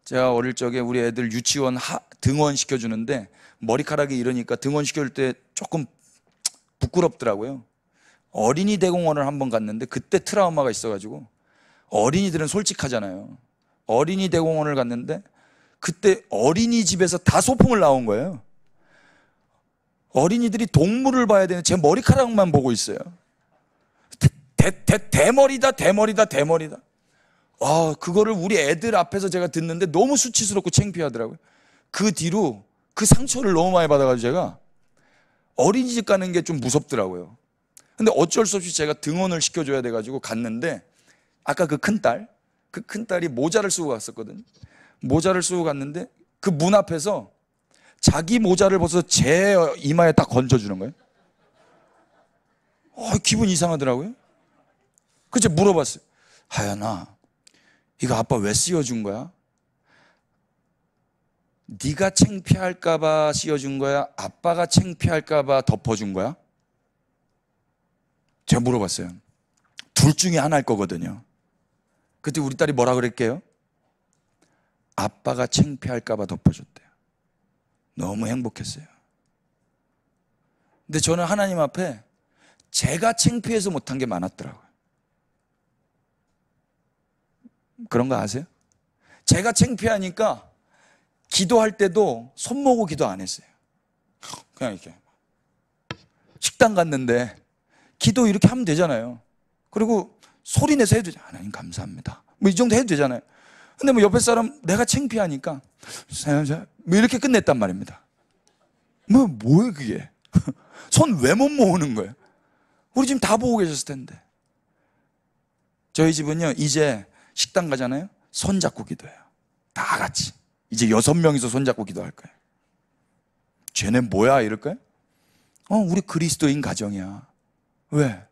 제가 어릴 적에 우리 애들 유치원 등원 시켜주는데 머리카락이 이러니까 등원 시켜줄 때 조금 부끄럽더라고요. 어린이 대공원을 한번 갔는데 그때 트라우마가 있어가지고, 어린이들은 솔직하잖아요. 어린이 대공원을 갔는데 그때 어린이집에서 다 소풍을 나온 거예요. 어린이들이 동물을 봐야 되는데 제 머리카락만 보고 있어요. 대머리다 대머리다 대머리다. 그거를 우리 애들 앞에서 제가 듣는데 너무 수치스럽고 창피하더라고요. 그 뒤로 그 상처를 너무 많이 받아가지고 제가 어린이집 가는 게 좀 무섭더라고요. 근데 어쩔 수 없이 제가 등원을 시켜줘야 돼가지고 갔는데, 아까 그 큰딸이 모자를 쓰고 갔었거든요. 모자를 쓰고 갔는데 그 문 앞에서 자기 모자를 벗어서 제 이마에 딱 건져주는 거예요. 기분 이상하더라고요. 그래서 물어봤어요. 하연아, 이거 아빠 왜 씌워준 거야? 네가 창피할까 봐 씌워준 거야? 아빠가 창피할까 봐 덮어준 거야? 제가 물어봤어요. 둘 중에 하나일 거거든요. 그때 우리 딸이 뭐라 그랬게요? 아빠가 창피할까 봐 덮어줬대요. 너무 행복했어요. 근데 저는 하나님 앞에 제가 창피해서 못한 게 많았더라고요. 그런 거 아세요? 제가 창피하니까 기도할 때도 손 모으고 기도 안 했어요. 그냥 이렇게 식당 갔는데 기도 이렇게 하면 되잖아요. 그리고 소리 내서 해도 되잖아요. 하나님 감사합니다. 뭐 이 정도 해도 되잖아요. 근데 뭐 옆에 사람 내가 창피하니까 뭐 이렇게 끝냈단 말입니다. 뭐예요 그게? 손 왜 못 모으는 거예요? 우리 지금 다 보고 계셨을 텐데. 저희 집은요 이제 식당 가잖아요. 손 잡고 기도해요. 다 같이. 이제 6명이서 손 잡고 기도할 거예요. 쟤네 뭐야 이럴까요? 우리 그리스도인 가정이야. 왜?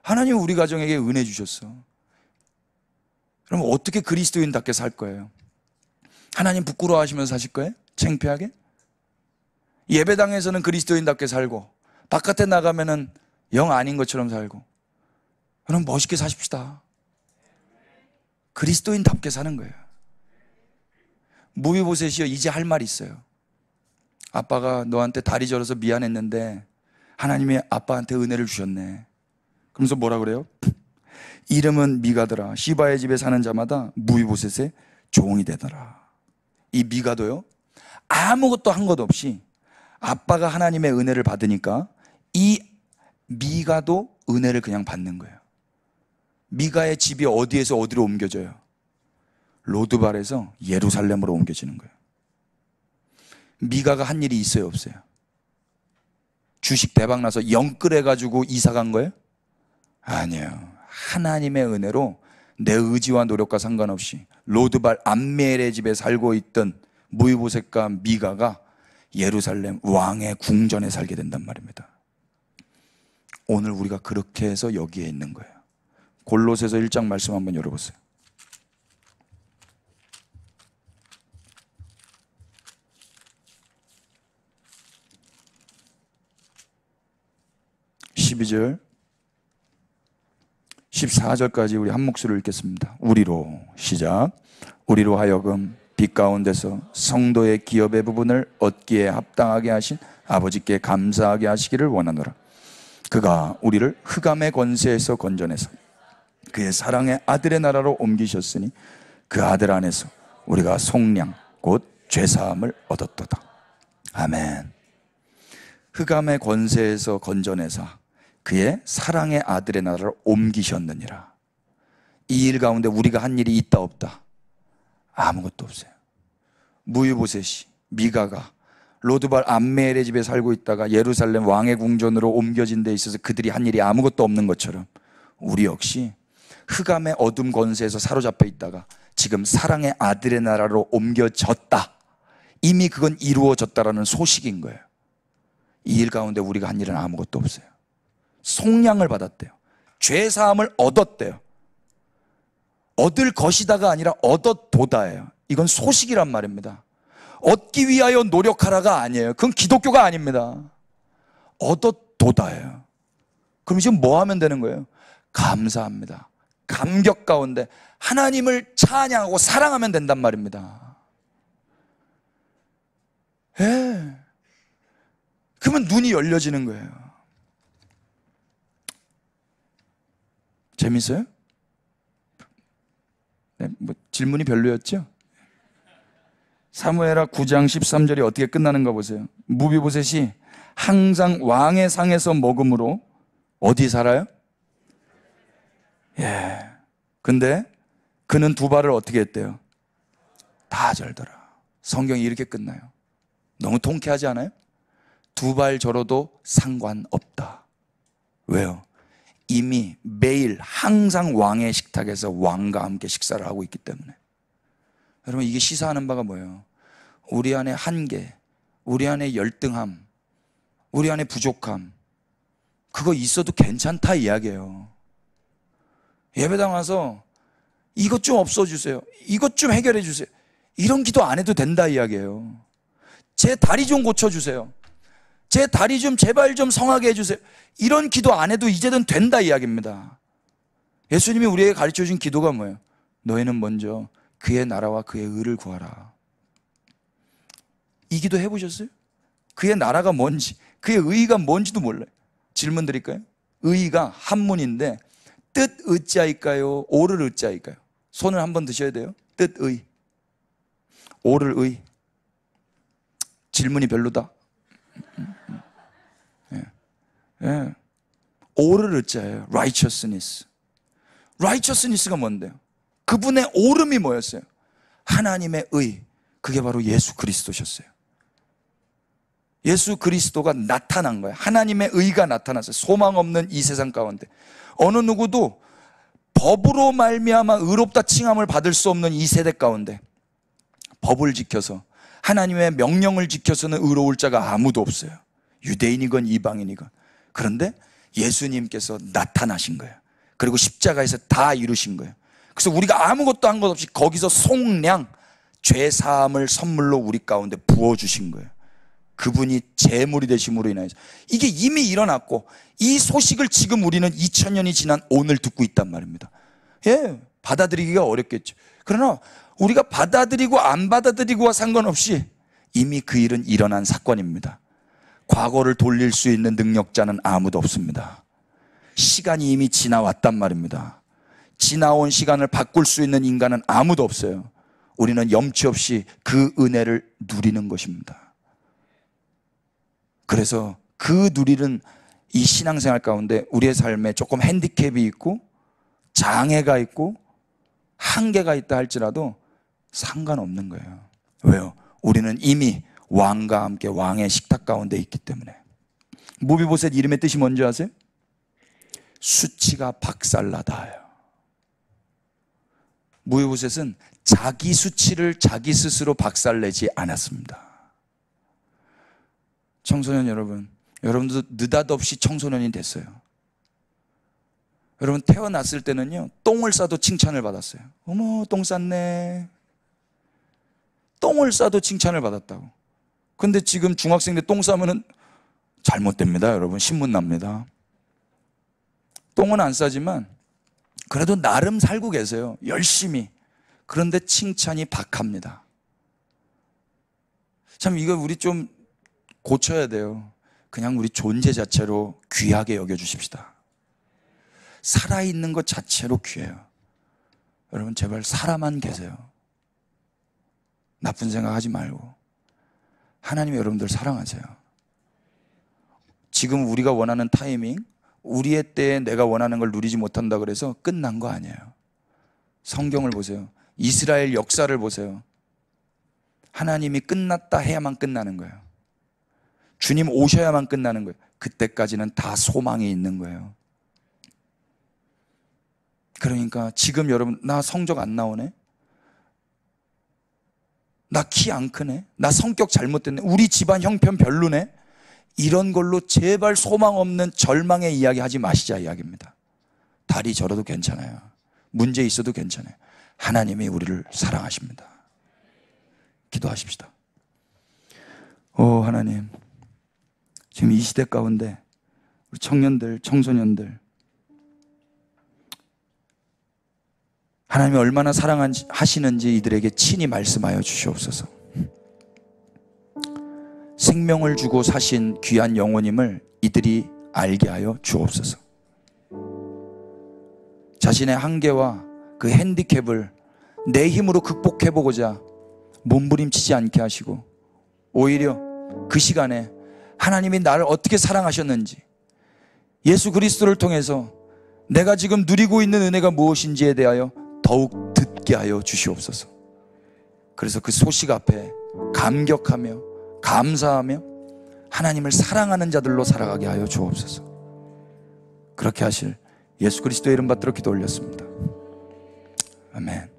하나님 우리 가정에게 은혜 주셨어. 그럼 어떻게 그리스도인답게 살 거예요? 하나님 부끄러워하시면서 사실 거예요? 창피하게? 예배당에서는 그리스도인답게 살고 바깥에 나가면은 영 아닌 것처럼 살고. 그럼 멋있게 사십시다. 그리스도인답게 사는 거예요. 무비보셋이요 이제 할 말이 있어요. 아빠가 너한테 다리 절어서 미안했는데 하나님이 아빠한테 은혜를 주셨네. 그러면서 뭐라 그래요? 이름은 미가더라. 시바의 집에 사는 자마다 무비보셋의 종이 되더라. 이 미가도요 아무것도 한 것 없이 아빠가 하나님의 은혜를 받으니까 이 미가도 은혜를 그냥 받는 거예요. 미가의 집이 어디에서 어디로 옮겨져요? 로드발에서 예루살렘으로 옮겨지는 거예요. 미가가 한 일이 있어요 없어요? 주식 대박 나서 영끌해가지고 이사 간 거예요? 아니에요. 하나님의 은혜로 내 의지와 노력과 상관없이 로드발 암멜의 집에 살고 있던 무비보셋과 미가가 예루살렘 왕의 궁전에 살게 된단 말입니다. 오늘 우리가 그렇게 해서 여기에 있는 거예요. 골로새서 1장 말씀 한번 열어보세요. (12절) 14절까지 우리 한 목소리를 읽겠습니다. 우리로 시작. 우리로 하여금 빛 가운데서 성도의 기업의 부분을 얻기에 합당하게 하신 아버지께 감사하게 하시기를 원하노라. 그가 우리를 흑암의 권세에서 건져내서 그의 사랑의 아들의 나라로 옮기셨으니 그 아들 안에서 우리가 속량 곧 죄사함을 얻었도다. 아멘. 흑암의 권세에서 건져내사 그의 사랑의 아들의 나라로 옮기셨느니라. 이 일 가운데 우리가 한 일이 있다 없다? 아무것도 없어요. 무이보셋이, 미가가 로드발 암메엘의 집에 살고 있다가 예루살렘 왕의 궁전으로 옮겨진 데 있어서 그들이 한 일이 아무것도 없는 것처럼 우리 역시 흑암의 어둠 권세에서 사로잡혀 있다가 지금 사랑의 아들의 나라로 옮겨졌다. 이미 그건 이루어졌다라는 소식인 거예요. 이 일 가운데 우리가 한 일은 아무것도 없어요. 속량을 받았대요. 죄사함을 얻었대요. 얻을 것이다가 아니라 얻었도다예요. 이건 소식이란 말입니다. 얻기 위하여 노력하라가 아니에요. 그건 기독교가 아닙니다. 얻었도다예요. 그럼 지금 뭐 하면 되는 거예요? 감사합니다. 감격 가운데 하나님을 찬양하고 사랑하면 된단 말입니다. 예. 그러면 눈이 열려지는 거예요. 재밌어요? 네, 뭐 질문이 별로였죠? 사무엘하 9장 13절이 어떻게 끝나는가 보세요. 무비보셋이 항상 왕의 상에서 먹음으로 어디 살아요? 예. 근데 그는 두 발을 어떻게 했대요? 다 절더라. 성경이 이렇게 끝나요. 너무 통쾌하지 않아요? 두 발 절어도 상관없다. 왜요? 이미 매일 항상 왕의 식탁에서 왕과 함께 식사를 하고 있기 때문에. 여러분, 이게 시사하는 바가 뭐예요? 우리 안에 한계, 우리 안에 열등함, 우리 안에 부족함, 그거 있어도 괜찮다 이야기예요. 예배당 와서 이것 좀 없어주세요, 이것 좀 해결해 주세요, 이런 기도 안 해도 된다 이야기예요. 제 다리 좀 고쳐주세요, 제 다리 좀 제발 좀 성하게 해주세요, 이런 기도 안 해도 이제는 된다 이야기입니다. 예수님이 우리에게 가르쳐준 기도가 뭐예요? 너희는 먼저 그의 나라와 그의 의를 구하라. 이 기도 해보셨어요? 그의 나라가 뭔지, 그의 의가 뭔지도 몰라요. 질문 드릴까요? 의가 한문인데 뜻 의자일까요? 오를 의자일까요? 손을 한번 드셔야 돼요. 뜻 의, 오를 의. 질문이 별로다. 예. 예. 오를 의자예요. righteousness. righteousness가 뭔데요? 그분의 오름이 뭐였어요? 하나님의 의. 그게 바로 예수 그리스도셨어요. 예수 그리스도가 나타난 거예요. 하나님의 의가 나타났어요. 소망 없는 이 세상 가운데 어느 누구도 법으로 말미암아 의롭다 칭함을 받을 수 없는 이 세대 가운데 법을 지켜서 하나님의 명령을 지켜서는 의로울 자가 아무도 없어요. 유대인이건 이방인이건. 그런데 예수님께서 나타나신 거예요. 그리고 십자가에서 다 이루신 거예요. 그래서 우리가 아무것도 한 것 없이 거기서 속량, 죄사함을 선물로 우리 가운데 부어주신 거예요. 그분이 제물이 되심으로 인하여서. 이게 이미 일어났고 이 소식을 지금 우리는 2000년이 지난 오늘 듣고 있단 말입니다. 예, 받아들이기가 어렵겠죠. 그러나 우리가 받아들이고 안 받아들이고와 상관없이 이미 그 일은 일어난 사건입니다. 과거를 돌릴 수 있는 능력자는 아무도 없습니다. 시간이 이미 지나왔단 말입니다. 지나온 시간을 바꿀 수 있는 인간은 아무도 없어요. 우리는 염치 없이 그 은혜를 누리는 것입니다. 그래서 그 누리는 이 신앙생활 가운데 우리의 삶에 조금 핸디캡이 있고 장애가 있고 한계가 있다 할지라도 상관없는 거예요. 왜요? 우리는 이미 왕과 함께 왕의 식탁 가운데 있기 때문에. 무비보셋 이름의 뜻이 뭔지 아세요? 수치가 박살나다예요. 무비보셋은 자기 수치를 자기 스스로 박살내지 않았습니다. 청소년 여러분, 여러분도 느닷없이 청소년이 됐어요. 여러분 태어났을 때는요, 똥을 싸도 칭찬을 받았어요. 어머, 똥 쌌네. 똥을 싸도 칭찬을 받았다고. 근데 지금 중학생 때 똥 싸면은 잘못됩니다. 여러분, 신문 납니다. 똥은 안 싸지만 그래도 나름 살고 계세요. 열심히. 그런데 칭찬이 박합니다. 참 이거 우리 좀 고쳐야 돼요. 그냥 우리 존재 자체로 귀하게 여겨주십시다. 살아있는 것 자체로 귀해요. 여러분 제발 살아만 계세요. 나쁜 생각하지 말고 하나님이 여러분들 사랑하세요. 지금 우리가 원하는 타이밍, 우리의 때에 내가 원하는 걸 누리지 못한다 그래서 끝난 거 아니에요. 성경을 보세요. 이스라엘 역사를 보세요. 하나님이 끝났다 해야만 끝나는 거예요. 주님 오셔야만 끝나는 거예요. 그때까지는 다 소망이 있는 거예요. 그러니까 지금 여러분 나 성적 안 나오네? 나 키 안 크네? 나 성격 잘못됐네? 우리 집안 형편 별로네? 이런 걸로 제발 소망 없는 절망의 이야기 하지 마시자 이야기입니다. 다리 저려도 괜찮아요. 문제 있어도 괜찮아요. 하나님이 우리를 사랑하십니다. 기도하십시다. 오 하나님, 지금 이 시대 가운데 우리 청년들, 청소년들 하나님이 얼마나 사랑하시는지 이들에게 친히 말씀하여 주시옵소서. 생명을 주고 사신 귀한 영혼임을 이들이 알게 하여 주옵소서. 자신의 한계와 그 핸디캡을 내 힘으로 극복해보고자 몸부림치지 않게 하시고 오히려 그 시간에 하나님이 나를 어떻게 사랑하셨는지 예수 그리스도를 통해서 내가 지금 누리고 있는 은혜가 무엇인지에 대하여 더욱 듣게 하여 주시옵소서. 그래서 그 소식 앞에 감격하며 감사하며 하나님을 사랑하는 자들로 살아가게 하여 주옵소서. 그렇게 하실 예수 그리스도의 이름 받들어 기도 올렸습니다. 아멘.